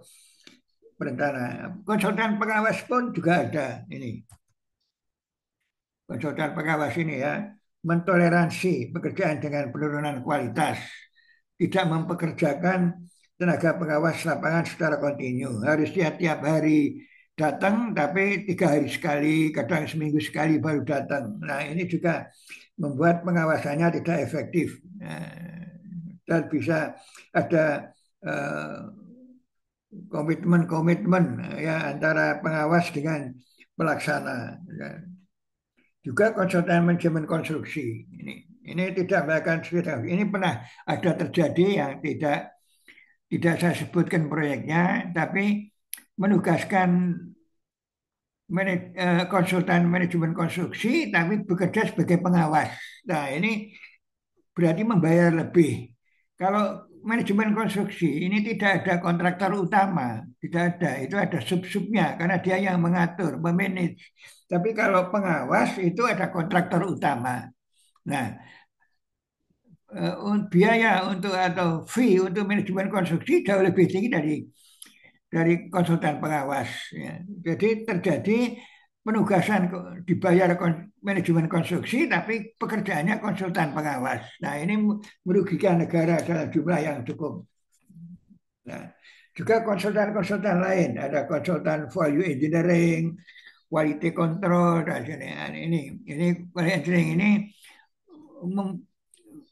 perencana. Konsultan pengawas pun juga ada ini. Konsultan pengawas ini ya. Mentoleransi pekerjaan dengan penurunan kualitas, tidak mempekerjakan tenaga pengawas lapangan secara kontinu. Harusnya tiap hari datang, tapi 3 hari sekali, kadang seminggu sekali baru datang. Nah ini juga membuat pengawasannya tidak efektif. Dan bisa ada komitmen-komitmen ya antara pengawas dengan pelaksana. Juga konsultan manajemen konstruksi ini tidak melakukan studi. Ini pernah ada terjadi yang tidak saya sebutkan proyeknya, tapi menugaskan konsultan manajemen konstruksi tapi bekerja sebagai pengawas. Nah ini berarti membayar lebih. Kalau manajemen konstruksi ini tidak ada kontraktor utama, tidak ada. Itu ada sub-subnya karena dia yang mengatur, memanage. Tapi kalau pengawas itu ada kontraktor utama. Nah, biaya untuk atau fee untuk manajemen konstruksi jauh lebih tinggi dari konsultan pengawas. Ya. Jadi terjadi penugasan dibayar manajemen konstruksi, tapi pekerjaannya konsultan pengawas. Nah, ini merugikan negara dalam jumlah yang cukup. Nah, juga konsultan-konsultan lain, ada konsultan value engineering, quality control, dan ini quality engineering ini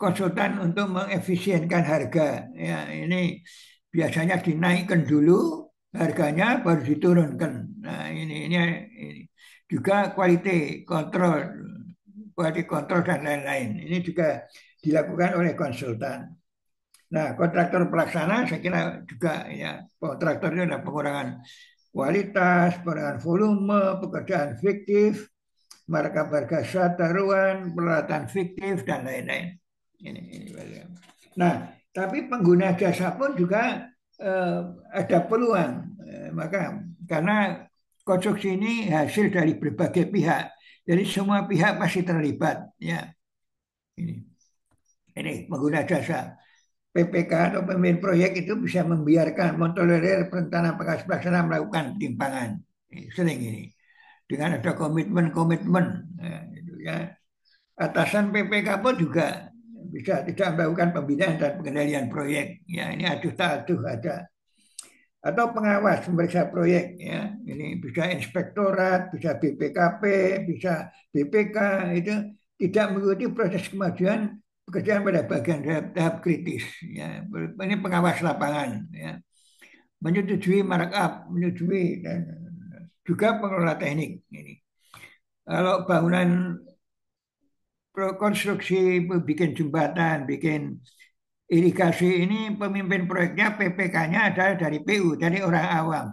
konsultan untuk mengefisienkan harga. Ya, ini biasanya dinaikkan dulu harganya baru diturunkan. Nah, ini juga quality control dan lain-lain. Ini juga dilakukan oleh konsultan. Nah, kontraktor pelaksana saya kira juga ya, kontraktor ini ada pengurangan kualitas, pengurangan volume, pekerjaan fiktif, markup harga taruhan, peralatan fiktif dan lain-lain. Ini. Nah, tapi pengguna jasa pun juga ada peluang, maka karena konstruksi ini hasil dari berbagai pihak, jadi semua pihak pasti terlibat. Ya, ini pengguna jasa. PPK atau pemimpin proyek itu bisa membiarkan, mentolerir perencanaan pelaksana melakukan penyimpangan. Sering ini. Dengan ada komitmen-komitmen. Ya. Atasan PPK pun juga bisa tidak melakukan pembinaan dan pengendalian proyek. Ya, ini aduh tak aduh ada. Atau pengawas memeriksa proyek. Ya. Ini bisa inspektorat, bisa BPKP, bisa BPK. Itu tidak mengikuti proses kemajuan pekerjaan pada bagian tahap kritis. Ya. Ini pengawas lapangan. Ya. Menyetujui markup, menyetujui dan juga pengelola teknik. Ini. Kalau bangunan konstruksi, bikin jembatan, bikin irigasi ini pemimpin proyeknya PPK-nya adalah dari PU, dari orang awam.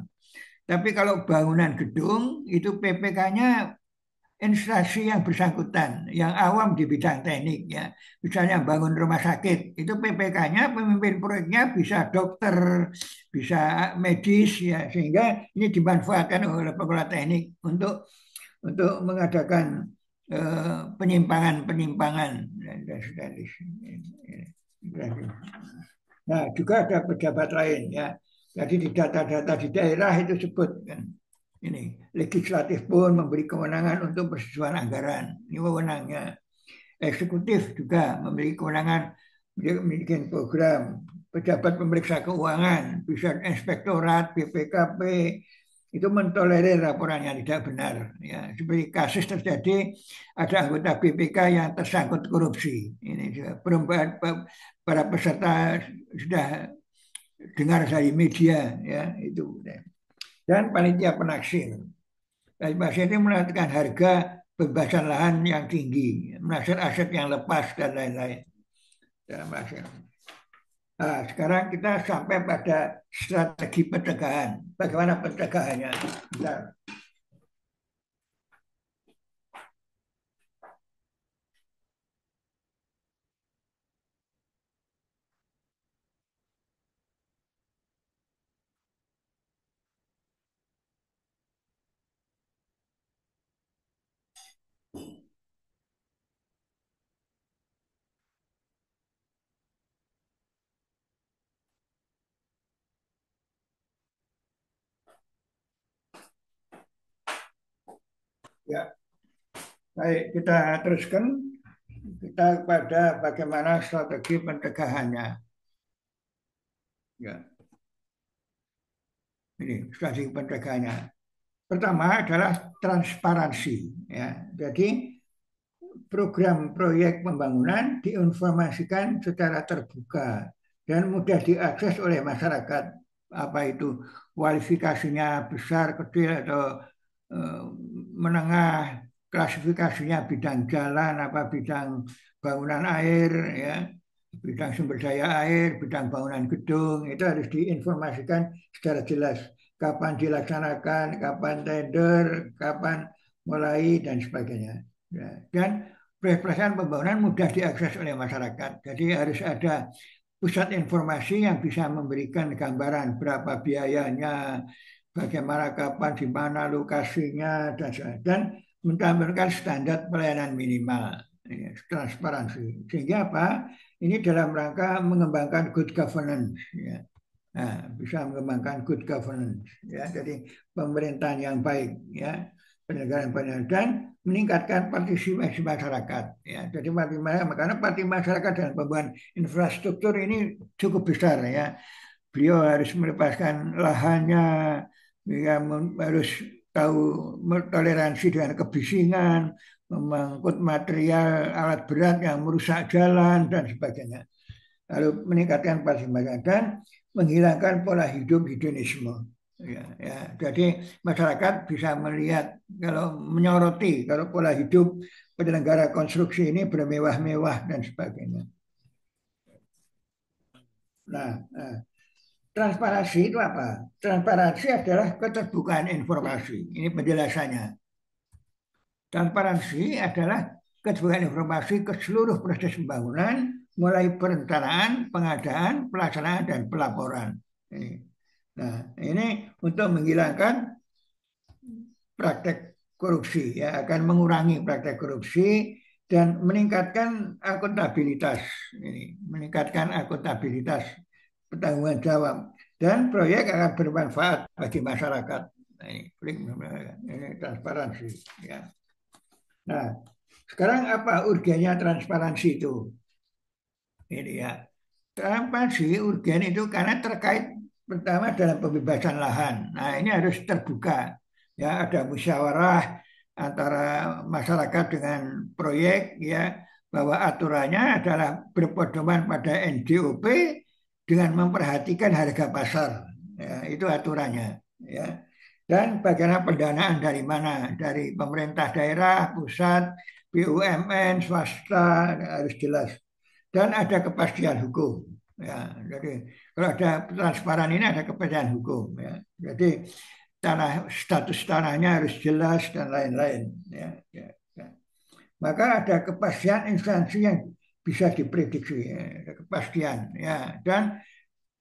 Tapi kalau bangunan gedung itu PPK-nya instansi yang bersangkutan, yang awam di bidang teknik ya. Misalnya bangun rumah sakit, itu PPK-nya pemimpin proyeknya bisa dokter, bisa medis ya, sehingga ini dimanfaatkan oleh pengelola teknik untuk mengadakan penyimpangan dan nah, juga ada pejabat lain ya. Jadi di data-data di daerah itu sebut kan. Ini legislatif pun memberi kewenangan untuk persetujuan anggaran. Ini wewenangnya. Eksekutif juga memberi kewenangan membuat program. Pejabat pemeriksa keuangan, bisa inspektorat, BPKP, itu mentolerir laporan yang tidak benar. Ya, seperti kasus terjadi ada anggota BPK yang tersangkut korupsi. Ini juga para peserta sudah dengar dari media, ya itu. Dan panitia penaksir. Panitia itu menentukan harga pembebasan lahan yang tinggi, menaksir aset yang lepas dan lain-lain. Nah, sekarang kita sampai pada strategi pencegahan. Bagaimana pencegahannya? Bentar. Ya, baik kita teruskan kita pada bagaimana strategi pencegahannya. Ya, ini strategi pencegahannya. Pertama adalah transparansi. Ya, jadi program proyek pembangunan diinformasikan secara terbuka dan mudah diakses oleh masyarakat. Apa itu kualifikasinya besar, kecil atau menengah, klasifikasinya bidang jalan, apa bidang bangunan air, ya, bidang sumber daya air, bidang bangunan gedung, itu harus diinformasikan secara jelas. Kapan dilaksanakan, kapan tender, kapan mulai dan sebagainya. Ya. Dan proyek-proyek pembangunan mudah diakses oleh masyarakat. Jadi harus ada pusat informasi yang bisa memberikan gambaran berapa biayanya, bagaimana, kapan, di mana lokasinya, dan menampilkan standar pelayanan minimal. ya, transparansi. Sehingga apa? Ini dalam rangka mengembangkan good governance. Ya. Nah, bisa mengembangkan good governance. Ya. Jadi pemerintahan yang baik, ya, penyelenggaraan dan meningkatkan partisipasi masyarakat. Ya. Jadi karena partisipasi masyarakat dalam pembangunan infrastruktur ini cukup besar, ya. Beliau harus melepaskan lahannya, ya, harus tahu toleransi dengan kebisingan, mengangkut material alat berat yang merusak jalan dan sebagainya. Lalu meningkatkan partisipasi dan menghilangkan pola hidup hedonisme. Ya, ya. Jadi masyarakat bisa melihat kalau menyoroti kalau pola hidup penyelenggara konstruksi ini bermewah-mewah dan sebagainya. Nah, transparansi itu apa? Transparansi adalah keterbukaan informasi. Ini penjelasannya. Transparansi adalah keterbukaan informasi ke seluruh proses pembangunan, mulai perencanaan, pengadaan, pelaksanaan, dan pelaporan. Nah, ini untuk menghilangkan praktek korupsi, ya, akan mengurangi praktek korupsi dan meningkatkan akuntabilitas. Ini meningkatkan akuntabilitas pertanggungan jawab dan proyek akan bermanfaat bagi masyarakat. Nah, ini transparansi, ya. Nah, sekarang apa urgennya transparansi itu? Ini, ya. Transparansi urgen itu karena terkait pertama dalam pembebasan lahan. Nah, ini harus terbuka. Ya, ada musyawarah antara masyarakat dengan proyek, ya, bahwa aturannya adalah berpedoman pada NJOP dengan memperhatikan harga pasar. Ya, itu aturannya, ya. Dan bagaimana pendanaan dari mana? Dari pemerintah daerah, pusat, BUMN, swasta, harus jelas. Dan ada kepastian hukum. Ya, jadi kalau ada transparan ini ada kepastian hukum. Ya. Jadi status tanahnya harus jelas dan lain-lain. Ya, ya, ya. Maka ada kepastian instansi yang bisa diprediksi, ya, ada kepastian. Ya. Dan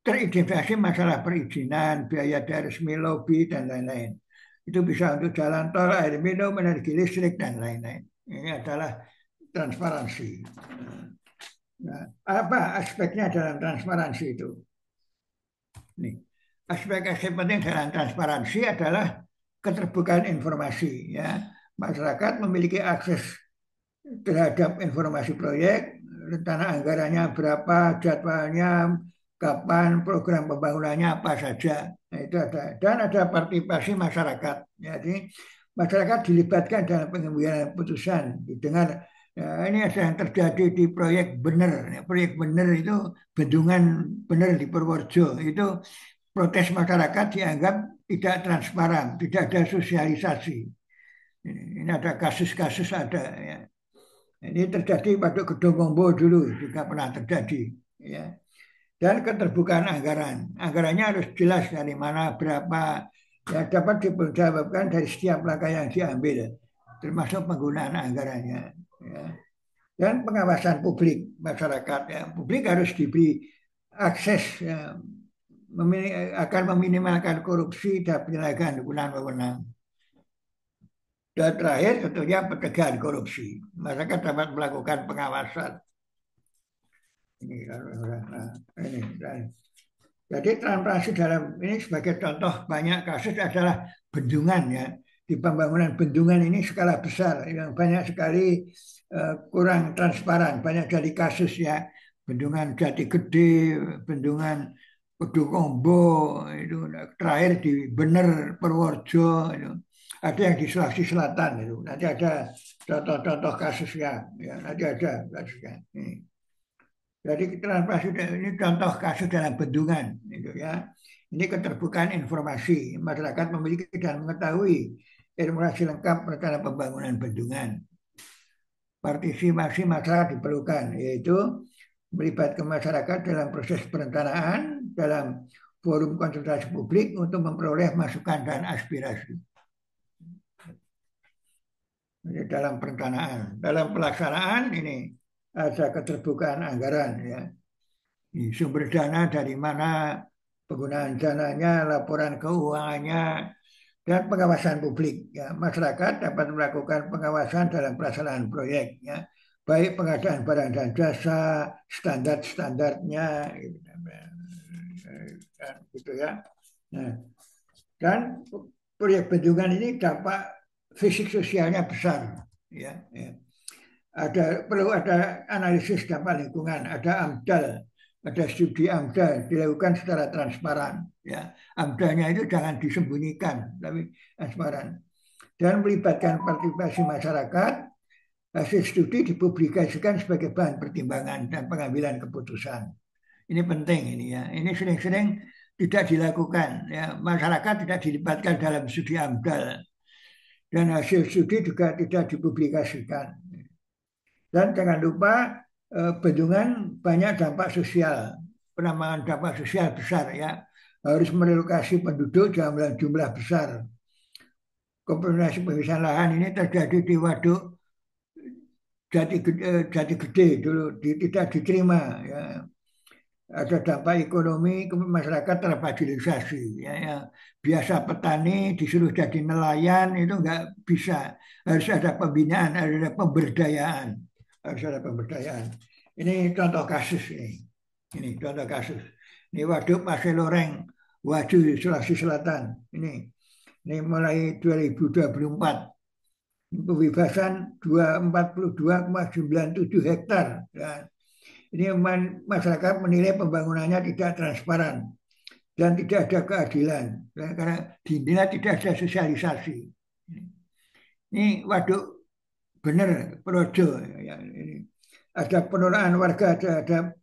teridentifikasi masalah perizinan, biaya dari resmi lobby dan lain-lain. Itu bisa untuk jalan tol, air minum, energi listrik dan lain-lain. Ini adalah transparansi. Nah, apa aspeknya dalam transparansi itu? Nih, aspek-aspek penting dalam transparansi adalah keterbukaan informasi. Ya, masyarakat memiliki akses terhadap informasi proyek, rencana anggarannya berapa, jadwalnya, kapan, program pembangunannya apa saja. Nah, itu ada dan ada partisipasi masyarakat. Jadi masyarakat dilibatkan dalam pengambilan putusan dengan. Ya, ini ada yang terjadi di proyek Bener. Proyek Bener itu bendungan Bener di Purworejo. Itu protes masyarakat dianggap tidak transparan, tidak ada sosialisasi. Ini ada kasus-kasus ada. Ya. Ini terjadi pada Kedongombo dulu juga pernah terjadi. Ya. Dan keterbukaan anggaran. Anggarannya harus jelas dari mana, berapa. Ya, dapat diperjawabkan dari setiap langkah yang diambil, termasuk penggunaan anggarannya. Ya. Dan pengawasan publik masyarakat, ya. Publik harus diberi akses, ya, akan meminimalkan korupsi dan penyalahgunaan wewenang. Dan terakhir tentunya pencegahan korupsi, masyarakat dapat melakukan pengawasan. Ini, jadi transparansi dalam ini sebagai contoh banyak kasus adalah bendungan, ya. Di pembangunan bendungan ini skala besar yang banyak sekali kurang transparan, banyak jadi kasus, ya. Bendungan Jati Gede, bendungan Kedungombo, itu terakhir di Bener Purworejo, itu ada yang di Sulawesi Selatan itu. Nanti ada contoh-contoh kasusnya, ya. Nanti ada kasusnya. Jadi transparansi ini contoh kasus dalam bendungan, itu, ya. Ini keterbukaan informasi, masyarakat memiliki dan mengetahui informasi lengkap rencana pembangunan bendungan. Partisipasi masyarakat diperlukan, yaitu melibatkan masyarakat dalam proses perencanaan, dalam forum konsultasi publik untuk memperoleh masukan dan aspirasi. Ini dalam perencanaan, dalam pelaksanaan ini ada keterbukaan anggaran, ya. Sumber dana dari mana, penggunaan dananya, laporan keuangannya, dan pengawasan publik. Ya. Masyarakat dapat melakukan pengawasan dalam pelaksanaan proyek. Ya. baik pengadaan barang dan jasa, standar-standarnya, gitu ya. Nah, dan proyek bendungan ini dampak fisik sosialnya besar, ya. Perlu ada analisis dampak lingkungan, ada AMDAL, ada studi AMDAL dilakukan secara transparan, ya. AMDALnya itu jangan disembunyikan, tapi transparan dan melibatkan partisipasi masyarakat. Hasil studi dipublikasikan sebagai bahan pertimbangan dan pengambilan keputusan. Ini penting ini ya. Ini sering-sering tidak dilakukan. Ya. Masyarakat tidak dilibatkan dalam studi AMDAL dan hasil studi juga tidak dipublikasikan. Dan jangan lupa bendungan banyak dampak sosial, penambahan dampak sosial besar ya. Harus merelokasi penduduk dalam jumlah besar. Kompensasi pembebasan lahan ini terjadi di waduk Jati Gede dulu tidak diterima ya. Ada dampak ekonomi masyarakat termarginalisasi ya, ya. Biasa petani disuruh jadi nelayan itu nggak bisa, harus ada pembinaan, harus ada pemberdayaan. Ini contoh kasus ini contoh kasus. Ini waduk Pasir Loreng Waju Sulawesi Selatan ini mulai 2024 pembebasan 42,97 hektar. Ya. Ini masyarakat menilai pembangunannya tidak transparan dan tidak ada keadilan ya, karena dinilai tidak ada sosialisasi. Ini waduk benar Projo. Ya, ini. Ada penolakan warga, ada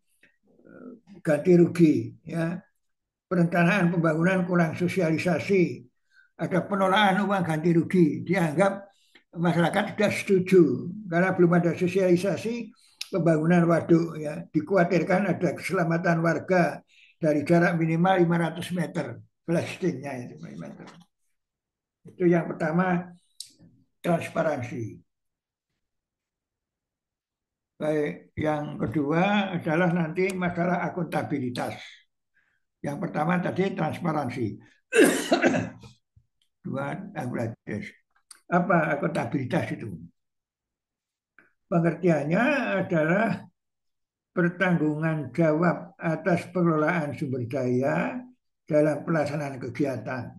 ganti rugi. Ya. Perencanaan pembangunan kurang sosialisasi. Ada penolakan uang ganti rugi. Dianggap masyarakat tidak setuju karena belum ada sosialisasi pembangunan waduk ya. Dikhawatirkan ada keselamatan warga dari jarak minimal 500 meter blastingnya itu meter. Itu yang pertama, transparansi. Baik, yang kedua adalah nanti masalah akuntabilitas. Yang pertama tadi transparansi. Dua, Bangladesh. Apa akuntabilitas itu? Pengertiannya adalah pertanggungan jawab atas pengelolaan sumber daya dalam pelaksanaan kegiatan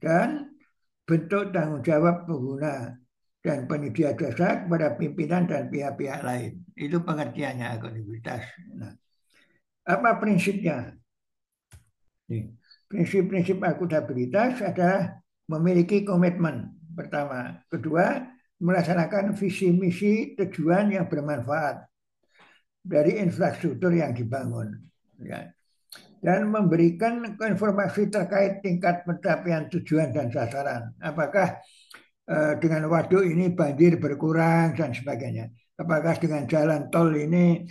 dan bentuk tanggung jawab pengguna dan penyedia jasa kepada pimpinan dan pihak-pihak lain. Itu pengertiannya akuntabilitas. Nah, apa prinsipnya? Prinsip-prinsip akuntabilitas adalah memiliki komitmen. Pertama, kedua, melaksanakan visi misi tujuan yang bermanfaat dari infrastruktur yang dibangun, ya. Dan memberikan informasi terkait tingkat pencapaian tujuan dan sasaran. Apakah dengan waduk ini banjir berkurang dan sebagainya? Apakah dengan jalan tol ini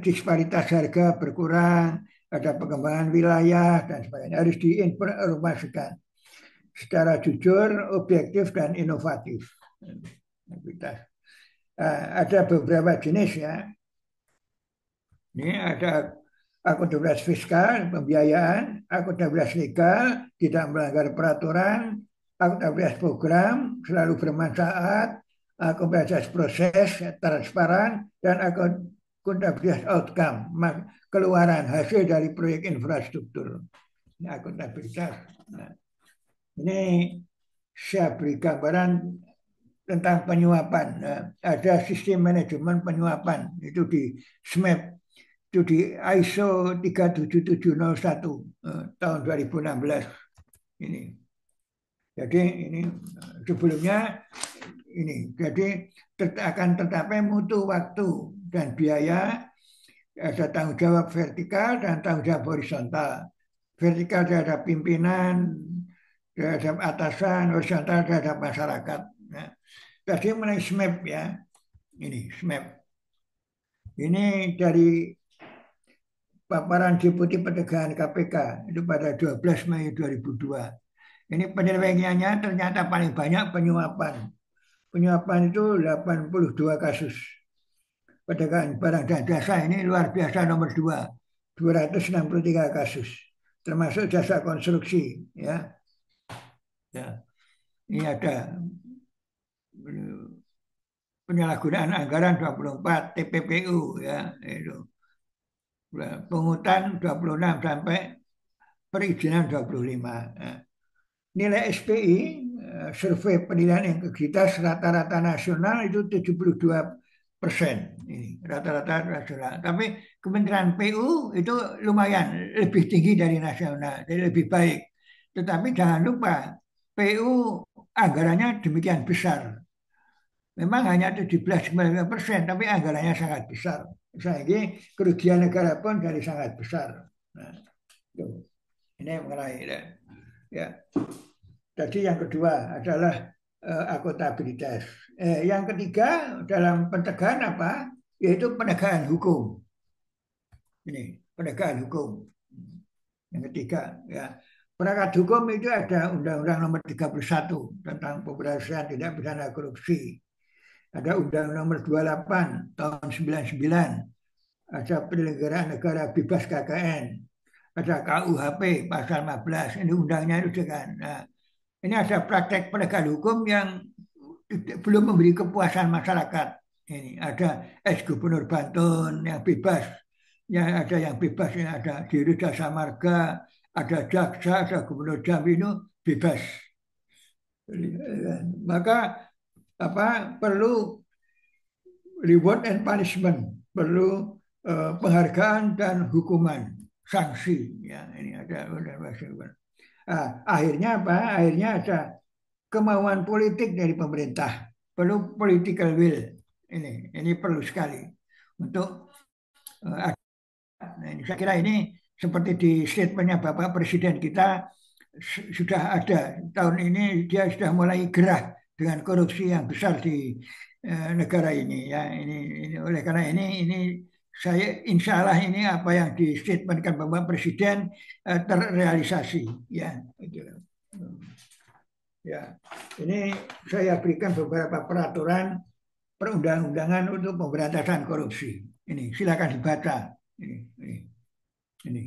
disparitas harga berkurang? Ada pengembangan wilayah dan sebagainya. Harus diinformasikan secara jujur, objektif, dan inovatif. Ada beberapa jenis ya. Ini ada akuntabilitas fiskal, pembiayaan, akuntabilitas legal, tidak melanggar peraturan, akuntabilitas program, selalu bermanfaat, akuntabilitas proses, transparan, dan akuntabilitas outcome, keluaran hasil dari proyek infrastruktur. Ini akuntabilitas. Nah, ini saya beri gambaran tentang penyuapan. Nah, ada sistem manajemen penyuapan itu di SMAP, itu di ISO 37701 tahun 2016 ini. Jadi ini sebelumnya ini jadi akan tercapai mutu waktu dan biaya, ada tanggung jawab vertikal dan tanggung jawab horizontal. Vertikal terhadap pimpinan, terhadap atasan, horizontal terhadap masyarakat. Nah, tadi mengenai SMAP ya, ini SMAP. Ini dari paparan Deputi Pencegahan KPK itu pada 12 Mei 2002. Ini penyelewengannya ternyata paling banyak penyuapan. Penyuapan itu 82 kasus. Perdagangan barang dan jasa ini luar biasa nomor 2, 263 kasus. Termasuk jasa konstruksi ya. Ya. Ini ada penyalahgunaan anggaran 24, TPPU ya itu. Pungutan 26 sampai perizinan 25. Nah, nilai SPI, survei penilaian integritas rata-rata nasional itu 72%. Ini rata-rata nasional. Tapi Kementerian PU itu lumayan lebih tinggi dari nasional, jadi lebih baik. Tetapi jangan lupa PU anggarannya demikian besar. Memang hanya 17-19%, tapi anggarannya sangat besar. Sehingga kerugian negara pun jadi sangat besar. Nah, itu. Ini mengenai ya. Jadi yang kedua adalah akuntabilitas. Yang ketiga dalam pencegahan apa? Yaitu penegakan hukum. Ini penegakan hukum. Yang ketiga ya. Penegakan hukum itu ada Undang-Undang Nomor 31 tentang pemberantasan tindak pidana korupsi. Ada Undang-Undang Nomor 28 tahun 99. Ada penyelenggaraan negara bebas KKN. Ada KUHP pasal 15. Ini undangnya itu kan. Nah, ini ada praktek penegakan hukum yang belum memberi kepuasan masyarakat. Ini ada ex-gubernur Banten yang bebas. Yang ada yang bebas, yang ada di Jasa Marga, ada jaksa, ada gubernur Jambi itu bebas. Maka perlu reward and punishment, perlu penghargaan dan hukuman, sanksi. Ya, ini ada akhirnya apa? Akhirnya ada kemauan politik dari pemerintah, perlu political will. Ini perlu sekali untuk saya kira ini seperti di statementnya Bapak Presiden kita sudah ada tahun ini, dia sudah mulai gerah dengan korupsi yang besar di negara ini ya. Ini oleh karena ini saya insya Allah ini apa yang di statementkan Bapak Presiden terrealisasi ya. Ya, ini saya berikan beberapa peraturan perundang-undangan untuk pemberantasan korupsi. Ini silakan dibaca. Ini.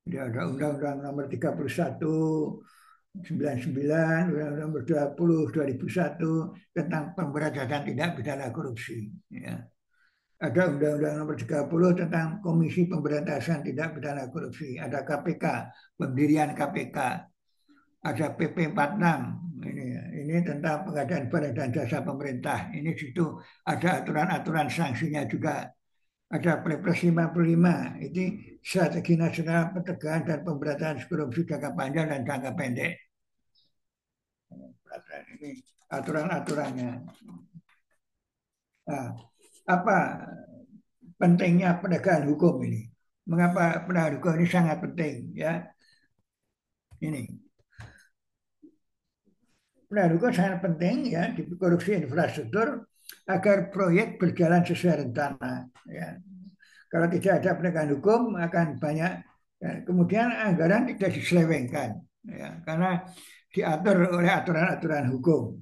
Jadi ada Undang-Undang Nomor 31 99, Undang-Undang Nomor 20 2001 tentang pemberantasan tindak pidana korupsi. Ya. Ada Undang-Undang Nomor 30 tentang Komisi Pemberantasan Tindak Pidana Korupsi. Ada KPK, pendirian KPK. Ada PP 46. Ini tentang pengadaan barang dan jasa pemerintah. Ini situ ada aturan-aturan sanksinya juga. Ada Perpres 55, ini strategi nasional pencegahan dan pemberantasan korupsi jangka panjang dan jangka pendek. Ini aturan-aturannya. Nah, apa pentingnya penegakan hukum ini? Mengapa penegakan hukum ini sangat penting? Ya, ini penegakan hukum sangat penting ya di korupsi infrastruktur agar proyek berjalan sesuai rencana. Ya. Kalau tidak ada penegakan hukum akan banyak ya, kemudian anggaran tidak diselewengkan ya, karena diatur oleh aturan-aturan hukum.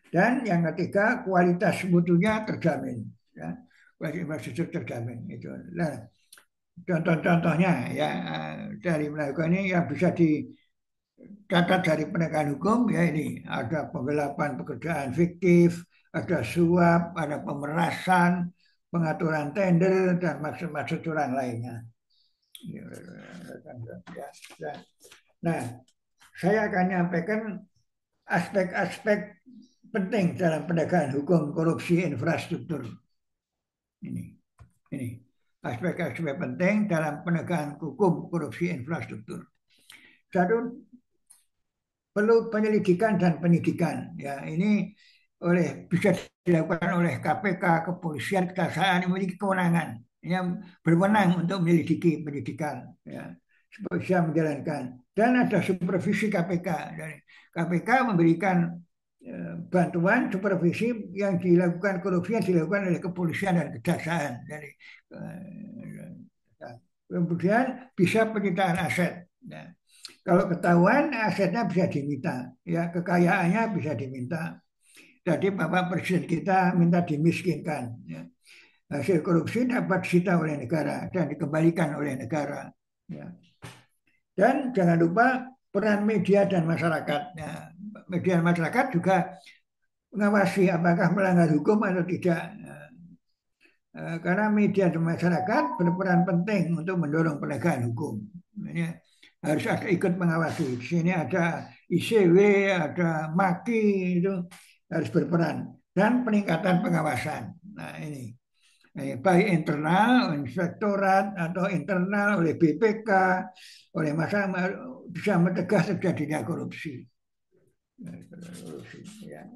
Dan yang ketiga kualitas mutunya terjamin ya, kualitas infrastruktur terjamin itu. Nah, contoh-contohnya ya dari melakukan ini yang bisa dicatat dari penegakan hukum ya ini ada penggelapan pekerjaan fiktif, ada suap, ada pemerasan, pengaturan tender dan maksud-maksud curang lainnya. Nah, saya akan menyampaikan aspek-aspek penting dalam penegakan hukum korupsi infrastruktur. Ini aspek-aspek penting dalam penegakan hukum korupsi infrastruktur. Satu, perlu penyelidikan dan penyidikan. Ya, ini bisa dilakukan oleh KPK, kepolisian, kejaksaan yang memiliki kewenangan, yang berwenang untuk menyelidiki penyidikan, ya, bisa menjalankan. Dan ada supervisi KPK. Dari KPK memberikan bantuan supervisi yang dilakukan korupsi yang dilakukan oleh kepolisian dan kejaksaan. Dari kemudian bisa penyitaan aset. Ya. Kalau ketahuan asetnya bisa diminta, ya kekayaannya bisa diminta. Jadi Bapak Presiden kita minta dimiskinkan. Ya. Hasil korupsi dapat disita oleh negara dan dikembalikan oleh negara. Ya. Dan jangan lupa peran media dan masyarakat. Ya. Media dan masyarakat juga mengawasi apakah melanggar hukum atau tidak. Karena media dan masyarakat berperan penting untuk mendorong penegakan hukum. Ini harus ada ikut mengawasi. Di sini ada ICW, ada MAKI, itu harus berperan. Dan peningkatan pengawasan. Nah ini. Baik internal, inspektorat, atau internal oleh BPK, oleh masyarakat bisa mencegah terjadinya korupsi. Ya,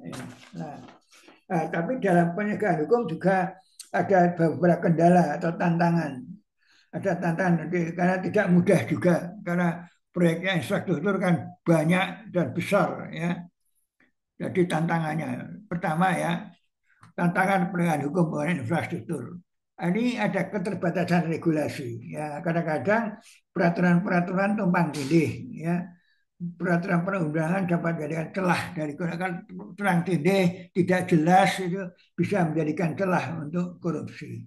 nah, tapi dalam penegakan hukum juga ada beberapa kendala atau tantangan. Ada tantangan karena tidak mudah juga karena proyeknya infrastruktur kan banyak dan besar ya. Jadi tantangannya pertama ya, tantangan penegakan hukum mengenai infrastruktur. Ini ada keterbatasan regulasi ya, kadang-kadang peraturan-peraturan tumpang tindih ya. Peraturan perundangan dapat menjadikan celah dari terang tindih tidak jelas, itu bisa menjadikan celah untuk korupsi.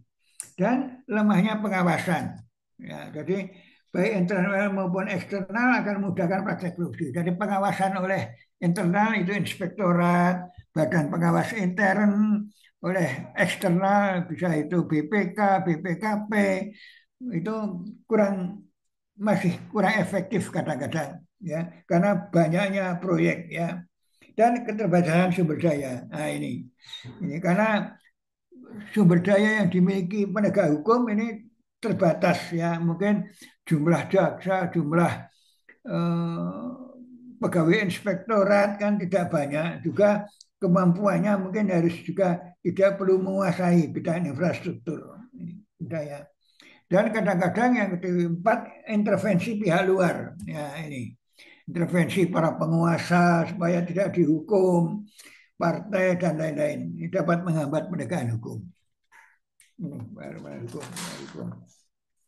Dan lemahnya pengawasan ya, jadi baik internal maupun eksternal akan memudahkan praktek korupsi. Jadi pengawasan oleh internal itu inspektorat, badan pengawas intern, oleh eksternal bisa itu BPK, BPKP, itu masih kurang efektif kadang-kadang ya, karena banyaknya proyek ya, dan keterbatasan sumber daya. Nah ini karena sumber daya yang dimiliki penegak hukum ini terbatas ya, mungkin jumlah jaksa, jumlah pegawai inspektorat kan tidak banyak, juga kemampuannya mungkin harus juga tidak perlu menguasai bidang infrastruktur daya. Dan kadang-kadang yang keempat, intervensi pihak luar ya, ini intervensi para penguasa supaya tidak dihukum, partai dan lain-lain, ini dapat menghambat penegakan hukum.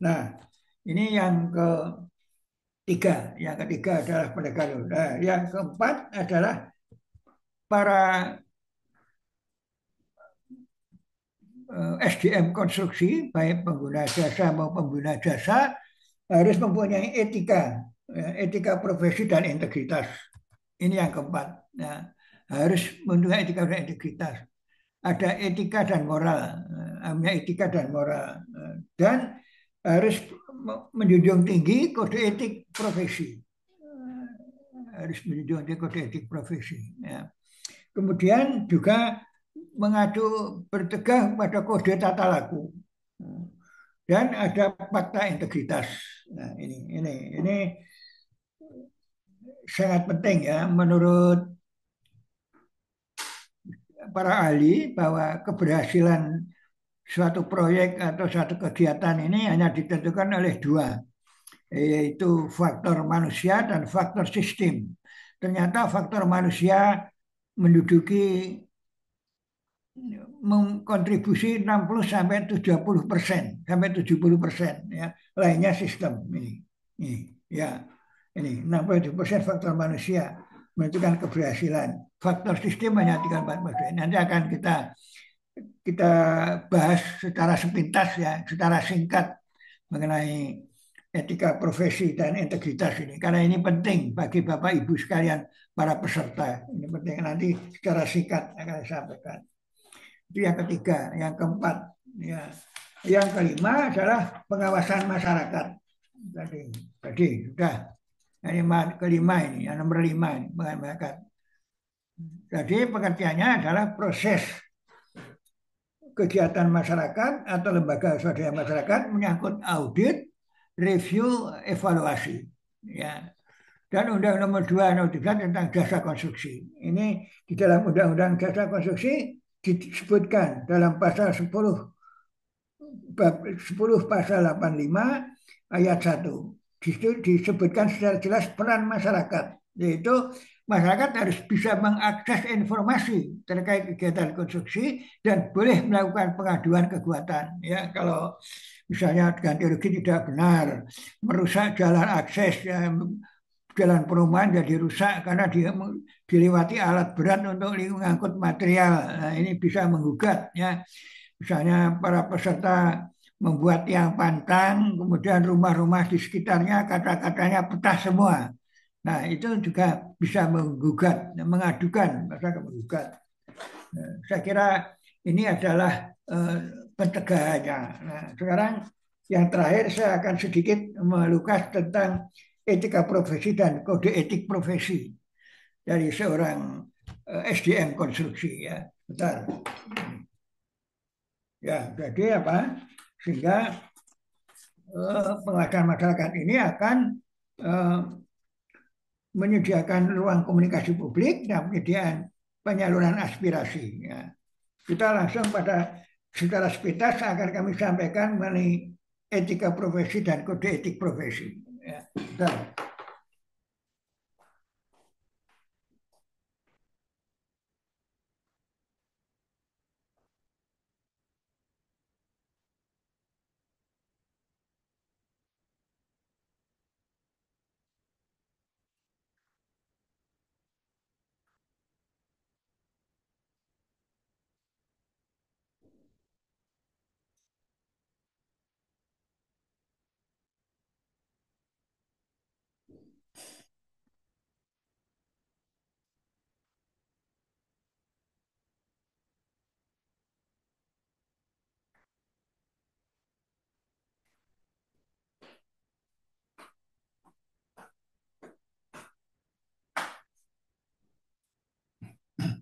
Nah, ini yang ketiga. Yang ketiga adalah penegakan hukum. Nah, yang keempat adalah para SDM konstruksi, baik pengguna jasa maupun pengguna jasa, harus mempunyai etika profesi dan integritas. Ini yang keempat. Nah, harus mempunyai etika dan integritas. Ada etika dan moral, etika dan moral, dan harus menjunjung tinggi kode etik profesi. Harus menjunjung tinggi kode etik profesi. Ya. Kemudian juga mengacu bertegak pada kode tata laku. Dan ada fakta integritas. Nah, ini sangat penting ya menurut para ahli, bahwa keberhasilan suatu proyek atau suatu kegiatan ini hanya ditentukan oleh dua, yaitu faktor manusia dan faktor sistem. Ternyata faktor manusia menduduki mengkontribusi 60-70% sampai 70% ya, lainnya sistem ini ya, ini 60% faktor manusia menentukan keberhasilan, faktor sistem hanya 34%. Nanti akan kita bahas secara sepintas ya, secara singkat mengenai etika profesi dan integritas ini, karena ini penting bagi Bapak Ibu sekalian para peserta. Ini penting, nanti secara singkat akan saya sampaikan. Itu yang ketiga. Yang keempat ya, yang kelima adalah pengawasan masyarakat. Tadi sudah. Yang kelima ini, yang nomor 5 ini, masyarakat. Jadi pengertiannya adalah proses kegiatan masyarakat atau lembaga swadaya masyarakat menyangkut audit, review, evaluasi ya. Dan Undang-Undang nomor 2 nomor 3 tentang jasa konstruksi. Ini di dalam Undang-Undang Jasa Konstruksi disebutkan dalam pasal 10 pasal 85 ayat 1. Disebutkan secara jelas peran masyarakat, yaitu masyarakat harus bisa mengakses informasi terkait kegiatan konstruksi dan boleh melakukan pengaduan keguatan ya, kalau misalnya ganti rugi tidak benar, merusak jalan akses ya, jalan perumahan jadi rusak karena dilewati alat berat untuk mengangkut material. Nah, ini bisa menggugat ya. Misalnya para peserta membuat tiang pantang, kemudian rumah-rumah di sekitarnya kata-katanya pecah semua. Nah, itu juga bisa menggugat, mengadukan, masyarakat menggugat. Saya kira ini adalah pencegahannya. Nah, sekarang yang terakhir saya akan sedikit melukas tentang etika profesi dan kode etik profesi dari seorang SDM konstruksi ya. Bentar. Ya, jadi apa? Sehingga pengadaan masyarakat ini akan menyediakan ruang komunikasi publik dan penyediaan penyaluran aspirasi. Ya. Kita langsung pada secara sepintas akan kami sampaikan mengenai etika profesi dan kode etik profesi. Ya. Bentar.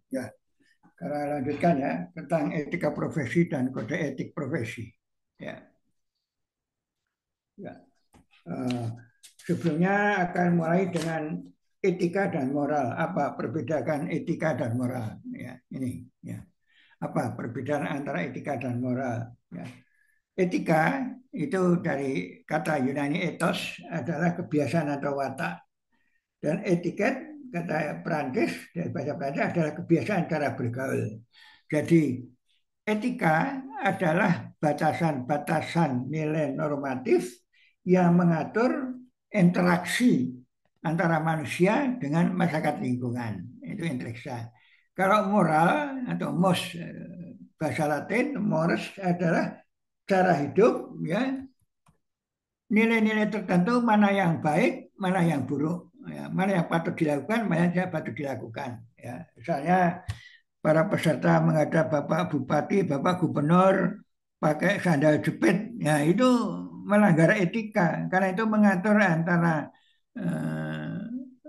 Ya, karena lanjutkan ya tentang etika profesi dan kode etik profesi. Ya, ya. Sebelumnya akan mulai dengan etika dan moral. Apa perbedaan etika dan moral? Ya, ini. Ya. Apa perbedaan antara etika dan moral? Ya. Etika itu dari kata Yunani ethos adalah kebiasaan atau watak. Dan etiket kata Perancis dari bahasa Perancis adalah kebiasaan cara bergaul. Jadi etika adalah batasan-batasan nilai normatif yang mengatur interaksi antara manusia dengan masyarakat lingkungan. Itu interaksi. Kalau moral atau mos bahasa Latin, mores adalah cara hidup, ya, nilai-nilai tertentu mana yang baik, mana yang buruk, ya, mana yang patut dilakukan, mana yang tidak patut dilakukan. Ya, misalnya para peserta menghadap Bapak Bupati, Bapak Gubernur pakai sandal jepit, ya itu melanggar etika karena itu mengatur antara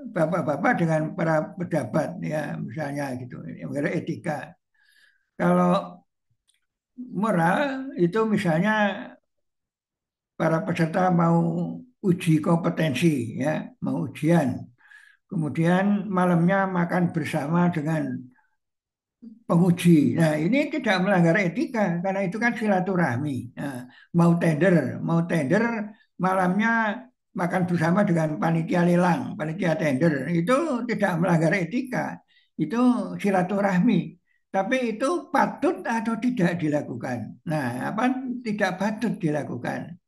bapak-bapak dengan para pejabat, ya misalnya gitu, melanggar etika. Kalau moral itu misalnya para peserta mau uji kompetensi, ya mau ujian, kemudian malamnya makan bersama dengan penguji. Nah, ini tidak melanggar etika karena itu kan silaturahmi. Nah, mau tender malamnya makan bersama dengan panitia lelang, panitia tender itu tidak melanggar etika. Itu silaturahmi. Tapi itu patut atau tidak dilakukan. Nah, apa tidak patut dilakukan.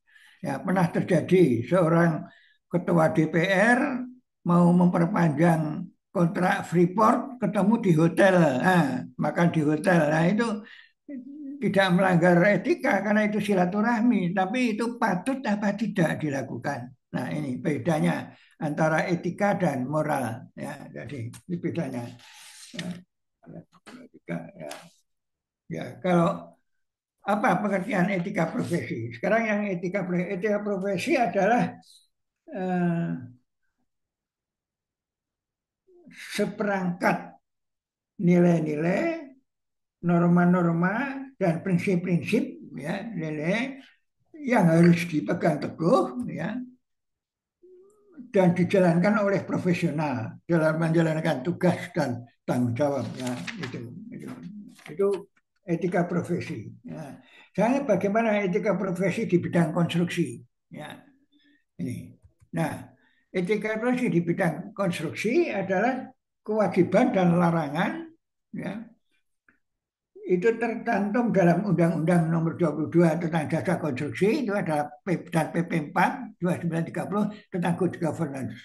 Ya, pernah terjadi seorang ketua DPR mau memperpanjang kontrak Freeport ketemu di hotel, makan di hotel. Nah itu tidak melanggar etika karena itu silaturahmi, tapi itu patut apa tidak dilakukan. Nah ini bedanya antara etika dan moral. Ya, jadi ini bedanya. Ya, etika, ya. Ya, kalau apa pengertian etika profesi? Sekarang yang etika profesi adalah seperangkat nilai-nilai, norma-norma dan prinsip-prinsip, ya, nilai yang harus dipegang teguh, ya, dan dijalankan oleh profesional dalam menjalankan tugas dan tanggung jawabnya. Itu etika profesi. Ya. Saya bagaimana etika profesi di bidang konstruksi. Ya. Ini. Nah, etika profesi di bidang konstruksi adalah kewajiban dan larangan, ya, itu tercantum dalam Undang-Undang Nomor 22 tentang Jasa Konstruksi, itu ada dan PP 4 2930 tentang Good Governance.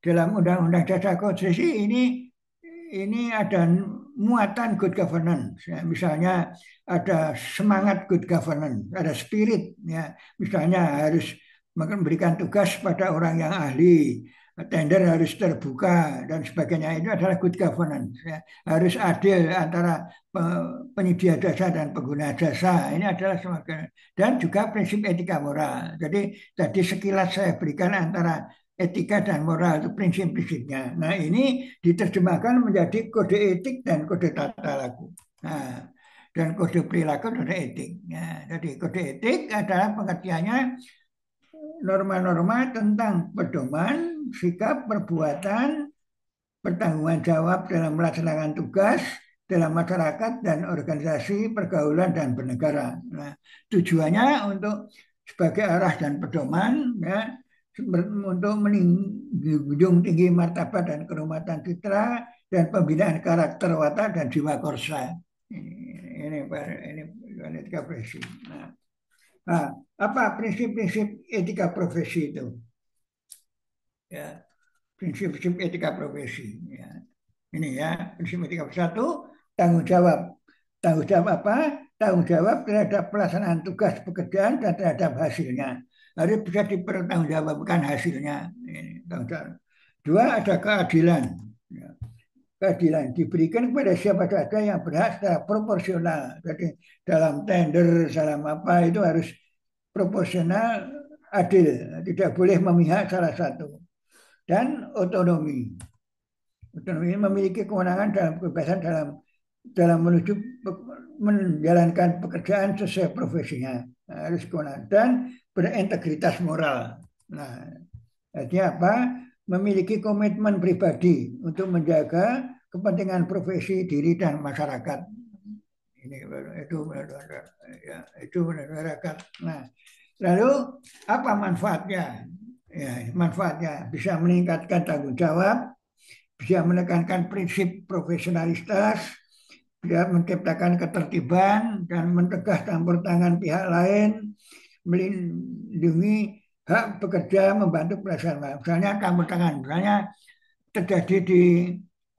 Dalam Undang-Undang Jasa Konstruksi ini ada muatan good governance, ya. Misalnya ada semangat good governance, ada spirit, ya. Misalnya harus memberikan tugas pada orang yang ahli, tender harus terbuka dan sebagainya, itu adalah good governance ya. Harus adil antara penyedia jasa dan pengguna jasa, ini adalah semakin, dan juga prinsip etika moral. Jadi tadi sekilas saya berikan antara etika dan moral itu prinsip-prinsipnya. Nah ini diterjemahkan menjadi kode etik dan kode tata laku. Nah, dan kode perilaku kode etik. Ya, jadi kode etik adalah pengertiannya norma-norma tentang pedoman, sikap, perbuatan, pertanggungjawaban jawab dalam melaksanakan tugas dalam masyarakat dan organisasi, pergaulan dan bernegara. Nah, tujuannya untuk sebagai arah dan pedoman ya, untuk menjunjung tinggi martabat dan kehormatan citra dan pembinaan karakter watak dan jiwa korsa. Ini etika profesi. Nah, apa prinsip-prinsip etika profesi itu? Ya, prinsip-prinsip etika profesi. Ya. Ini ya, prinsip etika profesi. Satu, tanggung jawab. Tanggung jawab apa? Tanggung jawab terhadap pelaksanaan tugas pekerjaan dan terhadap hasilnya. Harus bisa dipertanggungjawabkan hasilnya. Ini, tanggung jawab. Dua, ada keadilan. Ya. Keadilan diberikan kepada siapa saja yang berhak secara proporsional. Jadi dalam tender, dalam apa itu harus proporsional, adil, tidak boleh memihak salah satu. Dan otonomi. Otonomi memiliki kewenangan dalam kebebasan dalam menuju menjalankan pekerjaan sesuai profesinya. Nah, harus kewenangan dan berintegritas moral. Nah, artinya apa? Memiliki komitmen pribadi untuk menjaga kepentingan profesi diri dan masyarakat. Itu masyarakat. Nah, lalu apa manfaatnya? Ya, manfaatnya bisa meningkatkan tanggung jawab, bisa menekankan prinsip profesionalitas, bisa menciptakan ketertiban dan mencegah campur tangan pihak lain, melindungi hak pekerja, membantu pelaksanaan. Misalnya campur tangan, misalnya terjadi di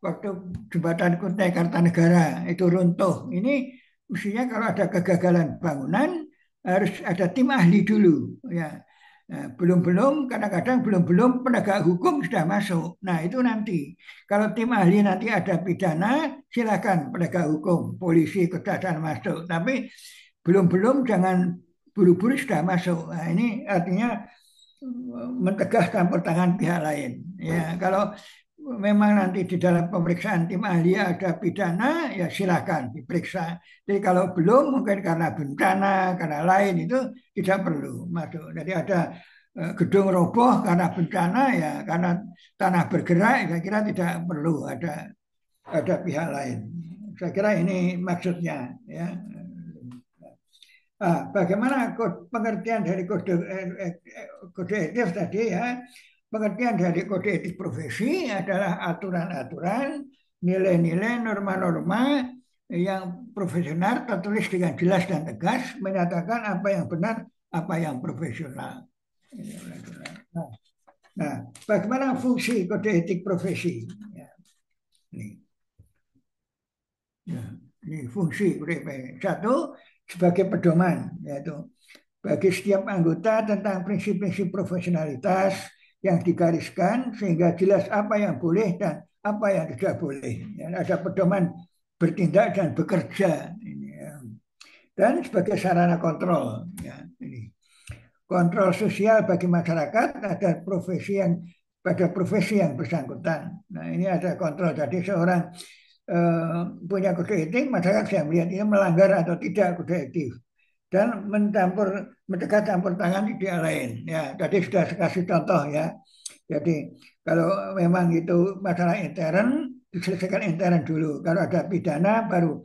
waktu jembatan Kutai Kartanegara itu runtuh. Ini mestinya kalau ada kegagalan bangunan harus ada tim ahli dulu, ya. Nah, belum kadang-kadang belum penegak hukum sudah masuk. Nah itu nanti kalau tim ahli nanti ada pidana, silakan penegak hukum, polisi, kejaksaan masuk. Tapi belum jangan buru-buru sudah masuk. Nah ini artinya mencegah campur tangan pihak lain. Ya kalau memang nanti di dalam pemeriksaan tim ahli ada pidana, ya silakan diperiksa. Jadi kalau belum, mungkin karena bencana, karena lain itu tidak perlu masuk. Jadi ada gedung roboh karena bencana, ya karena tanah bergerak, saya kira tidak perlu ada pihak lain. Saya kira ini maksudnya, ya. Bagaimana pengertian dari kode etik tadi ya? Pengertian dari kode etik profesi adalah aturan-aturan, nilai-nilai, norma-norma yang profesional tertulis dengan jelas dan tegas, menyatakan apa yang benar, apa yang profesional. Nah, bagaimana fungsi kode etik profesi? Ya, ini fungsi kode etik. Satu, sebagai pedoman, yaitu bagi setiap anggota tentang prinsip-prinsip profesionalitas yang digariskan sehingga jelas apa yang boleh dan apa yang tidak boleh. Ya, ada pedoman bertindak dan bekerja. Ini, ya. Dan sebagai sarana kontrol. Ya, ini. Kontrol sosial bagi masyarakat ada pada profesi yang bersangkutan. Nah ini ada kontrol. Jadi seorang punya kode etik, masyarakat saya melihat ini melanggar atau tidak kode etik. Dan mencegah campur tangan di pihak lain. Ya, tadi sudah saya kasih contoh ya. Jadi kalau memang itu masalah intern, diselesaikan intern dulu. Kalau ada pidana, baru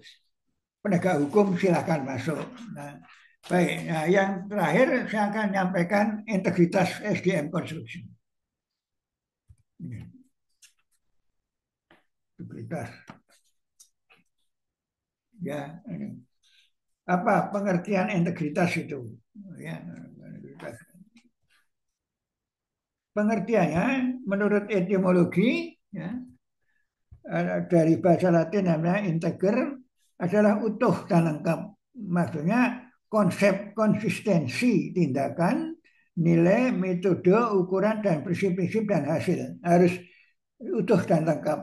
penegak hukum silakan masuk. Nah, baik. Nah, yang terakhir saya akan menyampaikan integritas SDM konstruksi. Integritas. Ya, ini. Apa pengertian integritas itu? Ya, integritas. Pengertiannya menurut etimologi ya, dari bahasa Latin namanya integer adalah utuh dan lengkap. Maksudnya konsep konsistensi tindakan nilai, metode, ukuran, dan prinsip-prinsip dan hasil. Harus utuh dan lengkap.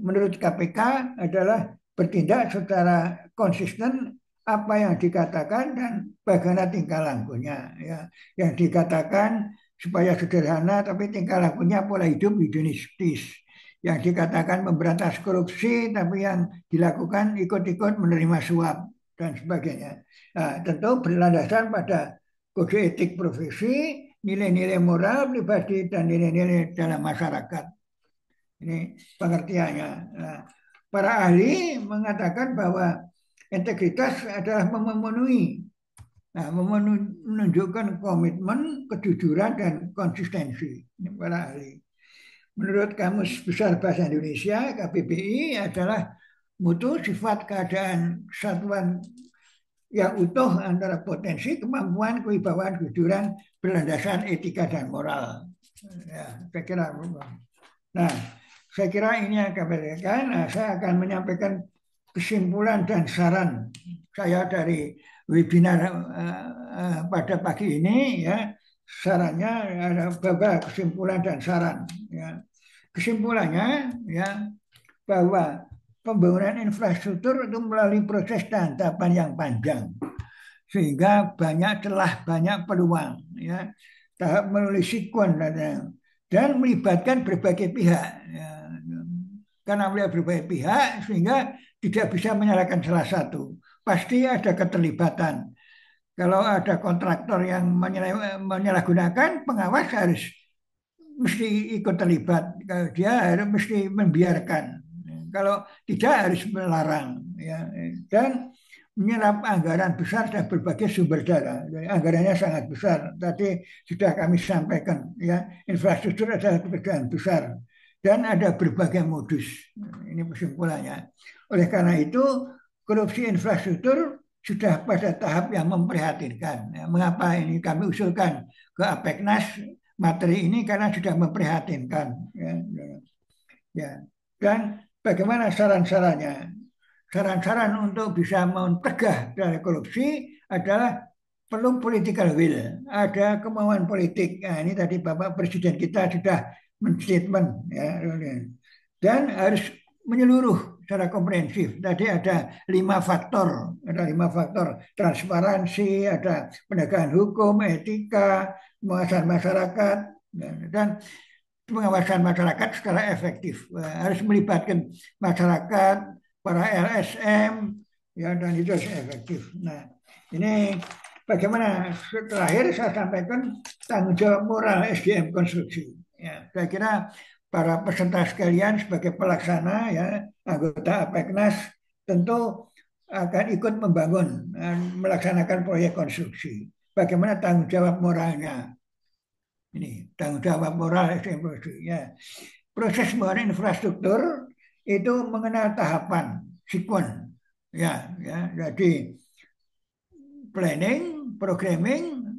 Menurut KPK adalah bertindak secara konsisten apa yang dikatakan dan bagaimana tingkah lakunya. Ya. Yang dikatakan supaya sederhana tapi tingkah lakunya pola hidup hedonistis. Yang dikatakan memberantas korupsi tapi yang dilakukan ikut-ikut menerima suap dan sebagainya. Nah, tentu berlandaskan pada kode etik profesi, nilai-nilai moral pribadi dan nilai-nilai dalam masyarakat. Ini pengertiannya. Nah, para ahli mengatakan bahwa integritas adalah memenuhi, menunjukkan komitmen, kejujuran, dan konsistensi. Ini para ahli. Menurut Kamus Besar Bahasa Indonesia, KBBI adalah mutu sifat keadaan satuan yang utuh antara potensi, kemampuan, kewibawaan, kejujuran, berlandaskan etika dan moral. Ya, saya kira. Nah, saya kira ini yang kami berikan. Nah, saya akan menyampaikan kesimpulan dan saran saya dari webinar pada pagi ini. Ya, sarannya ada beberapa kesimpulan dan saran. Ya. Kesimpulannya, ya, bahwa pembangunan infrastruktur itu melalui proses dan tahapan yang panjang, sehingga banyak celah, banyak peluang. Ya. Tahap melalui sekuen dan melibatkan berbagai pihak. Ya. Karena melihat berbagai pihak sehingga tidak bisa menyalahkan salah satu. Pasti ada keterlibatan. Kalau ada kontraktor yang menyalahgunakan, pengawas harus mesti ikut terlibat. Kalau dia harus mesti membiarkan. Kalau tidak harus melarang. Ya. Dan menyerap anggaran besar dan berbagai sumber daya. Jadi anggarannya sangat besar. Tadi sudah kami sampaikan. Ya. Infrastruktur adalah pekerjaan besar. Dan ada berbagai modus. Ini kesimpulannya. Oleh karena itu, korupsi infrastruktur sudah pada tahap yang memprihatinkan. Ya, mengapa ini kami usulkan ke Apeknas materi ini karena sudah memprihatinkan. Ya. Dan bagaimana saran-sarannya? Saran-saran untuk bisa mencegah dari korupsi adalah perlu political will, ada kemauan politik. Nah, ini tadi Bapak Presiden kita sudah menstatement, ya, dan harus menyeluruh secara komprehensif. Tadi ada 5 faktor, transparansi, ada penegakan hukum, etika, pengawasan masyarakat, dan pengawasan masyarakat secara efektif. Harus melibatkan masyarakat, para LSM, ya, dan itu harus efektif. Nah, ini bagaimana terakhir saya sampaikan tanggung jawab moral SDM konstruksi. Ya, saya kira para peserta sekalian sebagai pelaksana, ya, anggota Apeknas tentu akan ikut membangun dan melaksanakan proyek konstruksi. Bagaimana tanggung jawab moralnya? Ini tanggung jawab moral SDM konstruksi. Ya. Proses pembangunan infrastruktur itu mengenal tahapan, sekuen. Ya, jadi planning, programming,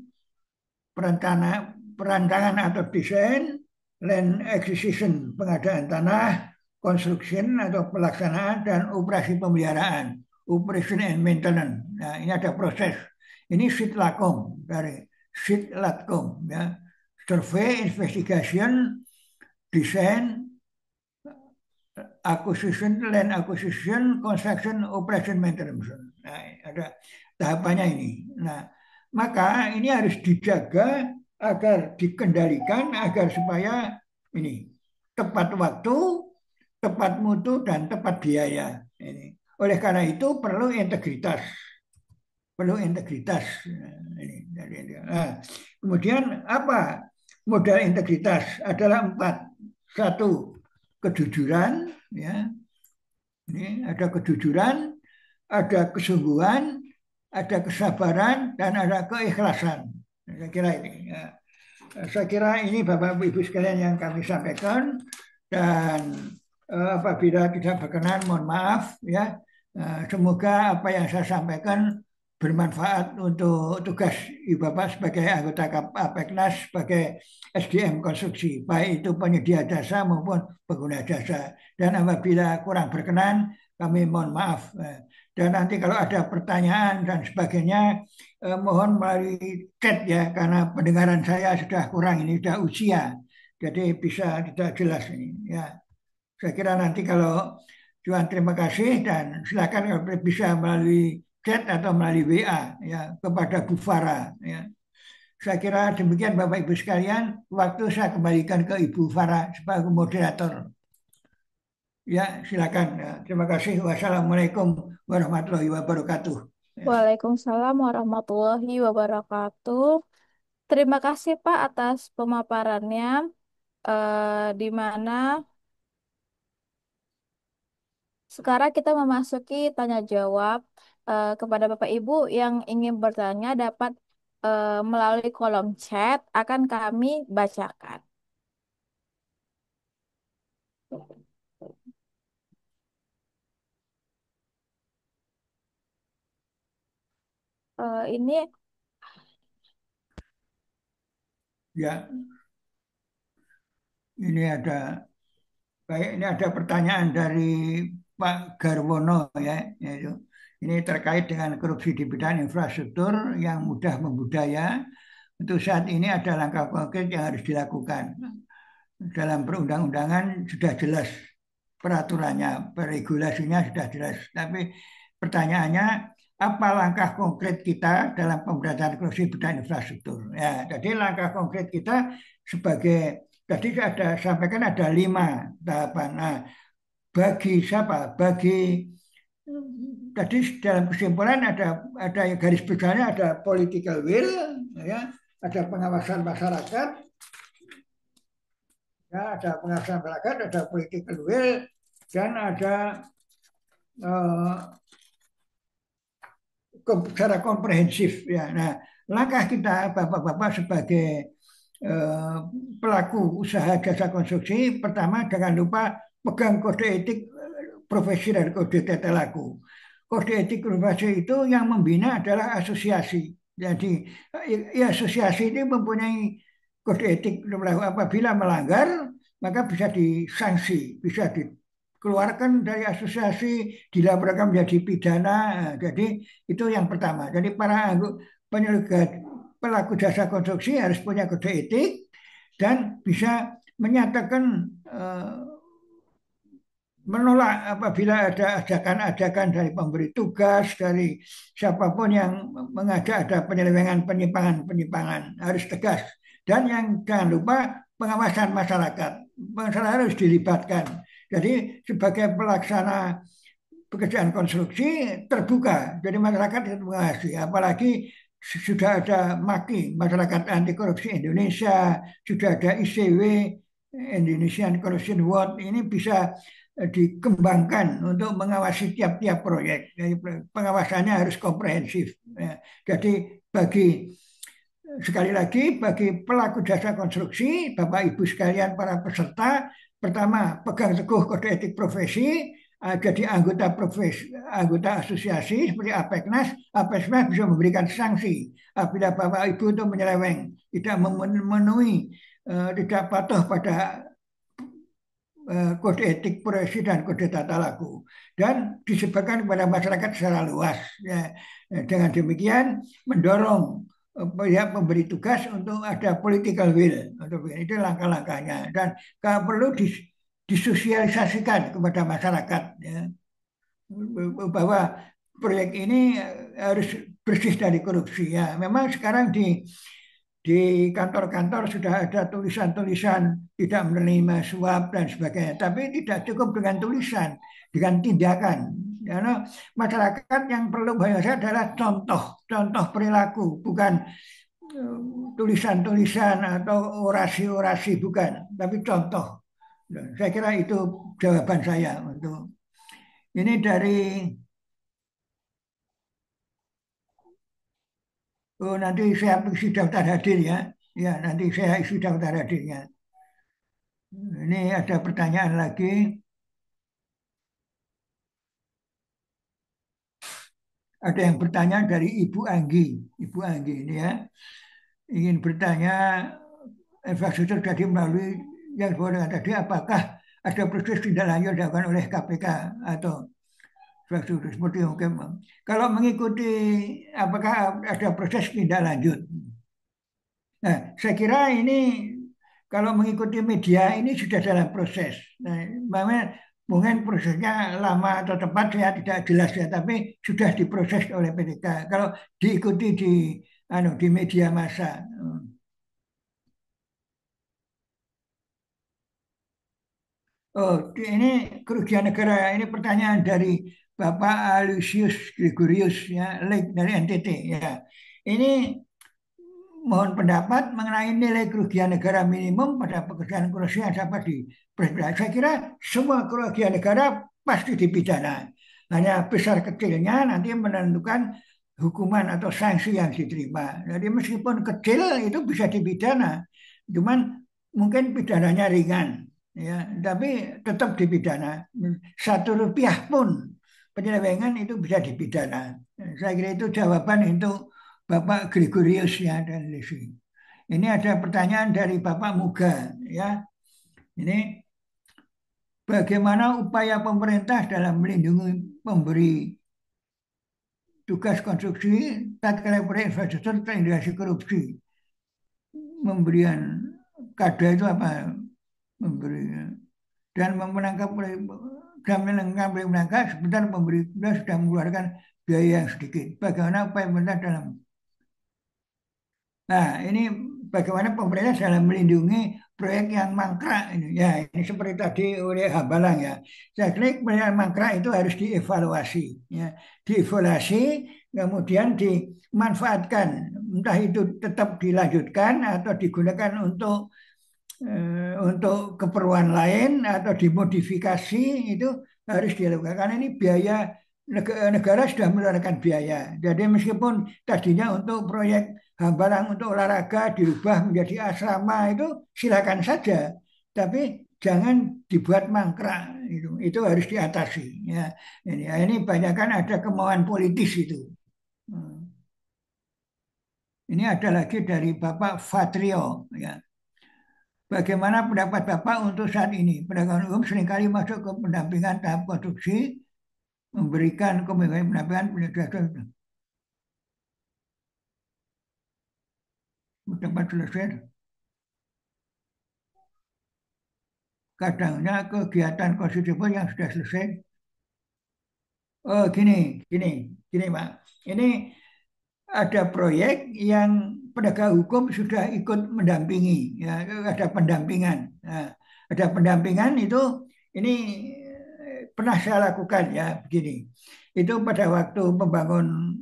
perancangan atau desain, land acquisition, pengadaan tanah, construction atau pelaksanaan, dan operasi pemeliharaan, operation and maintenance. Nah, ini ada proses. Ini SITLACOM dari SITLACOM, ya. Survey, investigation, design, acquisition, land acquisition, construction, operation, maintenance. Nah, ada tahapannya ini. Nah, maka ini harus dijaga agar dikendalikan agar supaya ini tepat waktu, tepat mutu, dan tepat biaya. Ini. Oleh karena itu perlu integritas, Nah, kemudian apa modal integritas? Adalah 4. 1, kejujuran, ya. Ini ada kejujuran, ada kesungguhan, ada kesabaran, dan ada keikhlasan. Saya kira ini. Ya. Saya kira ini Bapak Ibu sekalian yang kami sampaikan, dan apabila tidak berkenan mohon maaf, ya. Semoga apa yang saya sampaikan bermanfaat untuk tugas Ibu Bapak sebagai anggota Apeknas, sebagai SDM konstruksi, baik itu penyedia jasa maupun pengguna jasa. Dan apabila kurang berkenan, kami mohon maaf. Dan nanti kalau ada pertanyaan dan sebagainya, mohon melalui chat ya, karena pendengaran saya sudah kurang ini, sudah usia, jadi bisa tidak jelas ini. Ya, saya kira nanti kalau Juan terima kasih dan silakan kalau bisa melalui chat atau melalui WA ya kepada Bu Farah. Ya. Saya kira demikian Bapak Ibu sekalian. Waktu saya kembalikan ke Ibu Farah sebagai moderator. Ya, silakan. Ya, terima kasih. Wassalamualaikum warahmatullahi wabarakatuh. Ya. Waalaikumsalam warahmatullahi wabarakatuh. Terima kasih Pak atas pemaparannya, di mana sekarang kita memasuki tanya jawab. Kepada Bapak Ibu yang ingin bertanya dapat melalui kolom chat akan kami bacakan. Ini Ya, ini ada baik, ini ada pertanyaan dari Pak Garwono ya, yaitu ini terkait dengan korupsi di bidang infrastruktur yang mudah membudaya. Untuk saat ini ada langkah konkret yang harus dilakukan. Dalam perundang-undangan sudah jelas peraturannya, regulasinya sudah jelas. Tapi pertanyaannya, apa langkah konkret kita dalam pemberantasan korupsi bidang infrastruktur? Ya, jadi langkah konkret kita sebagai tadi ada sampaikan ada 5 tahapan. Nah, bagi siapa? Bagi tadi dalam kesimpulan ada garis besarnya ada political will, ya, ada pengawasan masyarakat, ya, ada pengawasan masyarakat, ada political will, dan ada eh, secara komprehensif. Ya. Nah, langkah kita Bapak-Bapak sebagai pelaku usaha jasa konstruksi, pertama jangan lupa pegang kode etik profesi dan kode tata laku. Kode etik profesi itu yang membina adalah asosiasi. Jadi asosiasi ini mempunyai kode etik apabila melanggar maka bisa disanksi, bisa dikeluarkan dari asosiasi, dilaporkan menjadi pidana. Jadi itu yang pertama. Jadi para penyelenggara pelaku jasa konstruksi harus punya kode etik dan bisa menyatakan menolak apabila ada ajakan-ajakan dari pemberi tugas, dari siapapun yang mengajak ada penyelewengan, penyimpangan harus tegas. Dan yang jangan lupa pengawasan masyarakat. Masyarakat harus dilibatkan. Jadi sebagai pelaksana pekerjaan konstruksi terbuka, jadi masyarakat itu mengawasi. Apalagi sudah ada MAKI, Masyarakat Anti Korupsi Indonesia, sudah ada ICW, Indonesian Corruption Watch, ini bisa dikembangkan untuk mengawasi tiap-tiap proyek. Jadi pengawasannya harus komprehensif. Jadi sekali lagi bagi pelaku jasa konstruksi, Bapak Ibu sekalian para peserta, pertama pegang teguh kode etik profesi, jadi anggota asosiasi seperti APEKNAS bisa memberikan sanksi apabila Bapak Ibu itu menyeleweng, tidak memenuhi, tidak patuh pada kode etik profesi dan kode tata laku, dan disebarkan kepada masyarakat secara luas. Ya, dengan demikian mendorong pihak pemberi tugas untuk ada political will. Itu langkah-langkahnya, dan kalau perlu disosialisasikan kepada masyarakat ya, bahwa proyek ini harus bersih dari korupsi. Ya, memang sekarang di kantor-kantor sudah ada tulisan-tulisan tidak menerima suap dan sebagainya. Tapi tidak cukup dengan tulisan, dengan tindakan. Karena masyarakat yang perlu bahasa adalah contoh perilaku, bukan tulisan-tulisan atau orasi-orasi, bukan, tapi contoh. Saya kira itu jawaban saya untuk ini dari nanti saya isi daftar hadir ya. Ya, nanti saya isi daftar hadirnya. Ini ada pertanyaan lagi. Ada yang bertanya dari Ibu Anggi. Ibu Anggi ini ya. Ingin bertanya, infrastruktur tadi melalui yang disebut dengan tadi, apakah ada proses tindak lanjut dilakukan oleh KPK atau infrastruktur seperti hukum. Kalau mengikuti apakah ada proses tindak lanjut? Nah, saya kira ini kalau mengikuti media ini sudah dalam proses. Nah, mungkin prosesnya lama atau tepat saya tidak jelas ya, tapi sudah diproses oleh PTK. Kalau diikuti di media massa. Oh, ini kerugian negara. Ini pertanyaan dari Bapak Alusius Gregorius ya, dari NTT ya. Ini mohon pendapat mengenai nilai kerugian negara minimum pada pekerjaan korupsi yang dapat diperhitungkan. Saya kira semua kerugian negara pasti dipidana. Hanya besar kecilnya nanti menentukan hukuman atau sanksi yang diterima. Jadi meskipun kecil itu bisa dipidana, cuman mungkin pidananya ringan, ya, tapi tetap dipidana. 1 rupiah pun penyelewengan itu bisa dipidana. Saya kira itu jawaban untuk Bapak Gregorius ya dan Lisi. Ini ada pertanyaan dari Bapak Muga ya. Ini bagaimana upaya pemerintah dalam melindungi pemberi tugas konstruksi tatkala proyek infrastruktur terintegrasi korupsi. Memberian kada itu apa? Memberi dan menangkap sebentar pemberi sudah mengeluarkan biaya yang sedikit. Bagaimana upaya pemerintah dalam ini bagaimana pemerintah dalam melindungi proyek yang mangkrak ini. Ya, ini seperti tadi oleh Hambalang ya. Saya kira proyek yang mangkrak itu harus dievaluasi ya. Dievaluasi kemudian dimanfaatkan. Entah itu tetap dilanjutkan atau digunakan untuk keperluan lain atau dimodifikasi, itu harus dilakukan karena ini biaya negara sudah mengeluarkan biaya. Jadi meskipun tadinya untuk proyek Hambalang untuk olahraga dirubah menjadi asrama itu silakan saja, tapi jangan dibuat mangkrak, itu harus diatasi ya. Ini banyak kan ada kemauan politis itu. Ini ada lagi dari Bapak Fatrio ya. Bagaimana pendapat Bapak untuk saat ini? Penegakan hukum seringkali masuk ke pendampingan tahap konstruksi, memberikan komitmen pendampingan penjelasan dapat selesai. Kadangnya kegiatan konstitusi yang sudah selesai. Oh, gini Pak. Ini ada proyek yang penegak hukum sudah ikut mendampingi, ya, ada pendampingan. Nah, ada pendampingan itu, ini pernah saya lakukan ya begini. Itu pada waktu membangun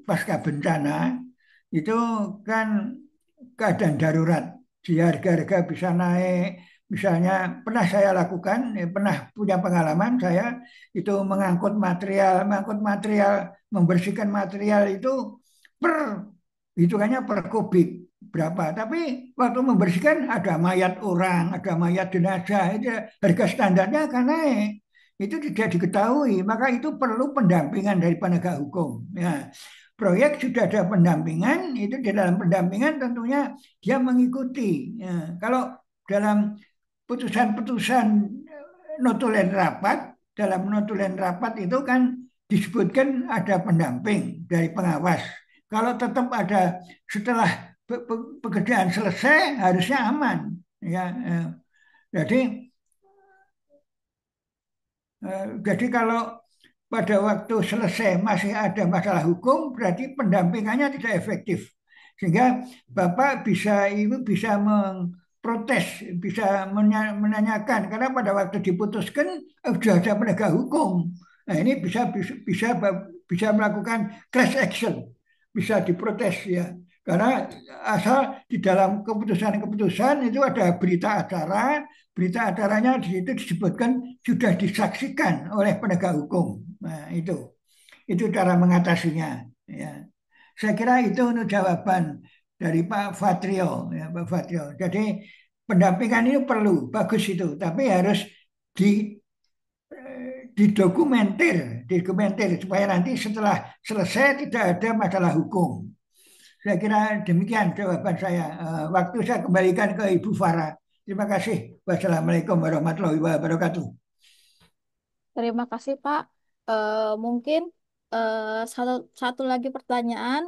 pasca bencana itu kan keadaan darurat, harga-harga bisa naik. Misalnya pernah saya lakukan, pernah punya pengalaman saya itu mengangkut material, membersihkan material itu per hitungannya per kubik berapa. Tapi waktu membersihkan ada mayat orang, ada mayat jenazah, itu harga standarnya akan naik. Itu tidak diketahui, maka itu perlu pendampingan dari penegak hukum. Ya. Proyek sudah ada pendampingan, itu di dalam pendampingan tentunya dia mengikuti. Ya. Kalau dalam putusan-putusan notulen rapat, dalam notulen rapat itu kan disebutkan ada pendamping dari pengawas. Kalau tetap ada setelah pekerjaan selesai harusnya aman. Ya, jadi kalau pada waktu selesai masih ada masalah hukum, berarti pendampingannya tidak efektif. Sehingga Bapak bisa memprotes, bisa menanyakan, karena pada waktu diputuskan sudah ada penegak hukum. Nah, ini bisa melakukan class action, bisa diprotes ya. Karena asal di dalam keputusan-keputusan itu ada berita acaranya di situ disebutkan sudah disaksikan oleh penegak hukum. Nah, itu cara mengatasinya. Ya. Saya kira itu untuk jawaban dari Pak Fatrio, ya, Pak Fatrio. Jadi pendampingan ini perlu, bagus itu, tapi harus didokumentir supaya nanti setelah selesai tidak ada masalah hukum. Saya kira demikian jawaban saya. Waktu saya kembalikan ke Ibu Farah. Terima kasih. Wassalamualaikum warahmatullahi wabarakatuh. Terima kasih Pak. Mungkin satu satu lagi pertanyaan,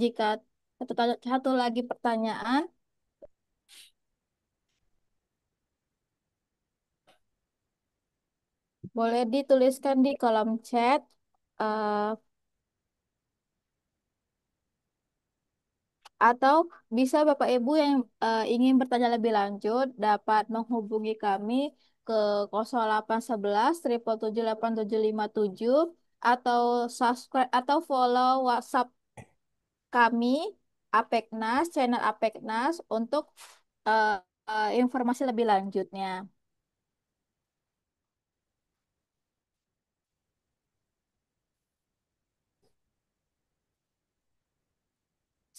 jika satu lagi pertanyaan boleh dituliskan di kolom chat. eh, Atau bisa Bapak Ibu yang ingin bertanya lebih lanjut dapat menghubungi kami ke 0811 777 8757 atau subscribe atau follow WhatsApp kami Apeknas, channel Apeknas untuk eh, informasi lebih lanjutnya.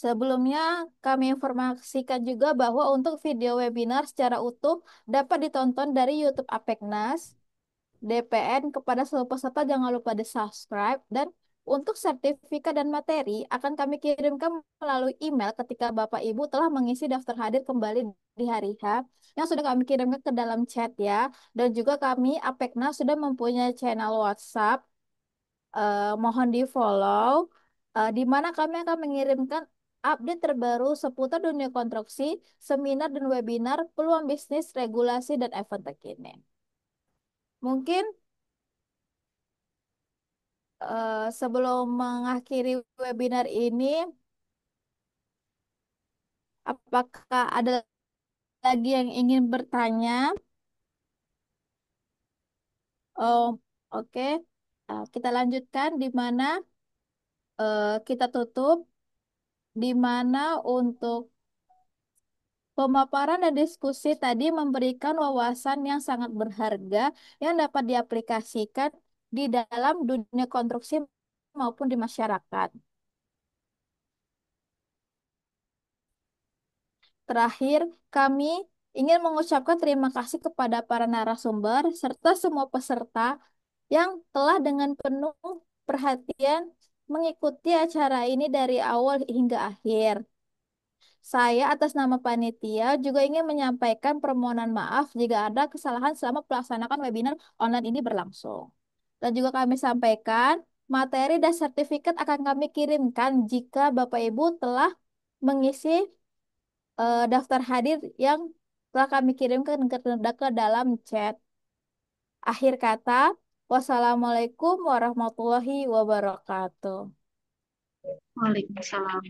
Sebelumnya, kami informasikan juga bahwa untuk video webinar secara utuh dapat ditonton dari YouTube Apeknas. DPN kepada seluruh peserta jangan lupa di-subscribe dan untuk sertifikat dan materi akan kami kirimkan melalui email ketika Bapak Ibu telah mengisi daftar hadir kembali di hari H yang sudah kami kirimkan ke dalam chat ya. Dan juga kami Apeknas sudah mempunyai channel WhatsApp, mohon di-follow, di mana kami akan mengirimkan update terbaru seputar dunia konstruksi, seminar dan webinar, peluang bisnis, regulasi, dan event terkini. Mungkin sebelum mengakhiri webinar ini, apakah ada lagi yang ingin bertanya? Oh, oke. Kita lanjutkan di mana kita tutup, di mana untuk pemaparan dan diskusi tadi memberikan wawasan yang sangat berharga yang dapat diaplikasikan di dalam dunia konstruksi maupun di masyarakat. Terakhir, kami ingin mengucapkan terima kasih kepada para narasumber serta semua peserta yang telah dengan penuh perhatian mengikuti acara ini dari awal hingga akhir. Saya atas nama panitia juga ingin menyampaikan permohonan maaf jika ada kesalahan selama pelaksanaan webinar online ini berlangsung. Dan juga kami sampaikan materi dan sertifikat akan kami kirimkan jika Bapak Ibu telah mengisi daftar hadir yang telah kami kirimkan ke dalam chat. Akhir kata, wassalamualaikum warahmatullahi wabarakatuh. Waalaikumsalam.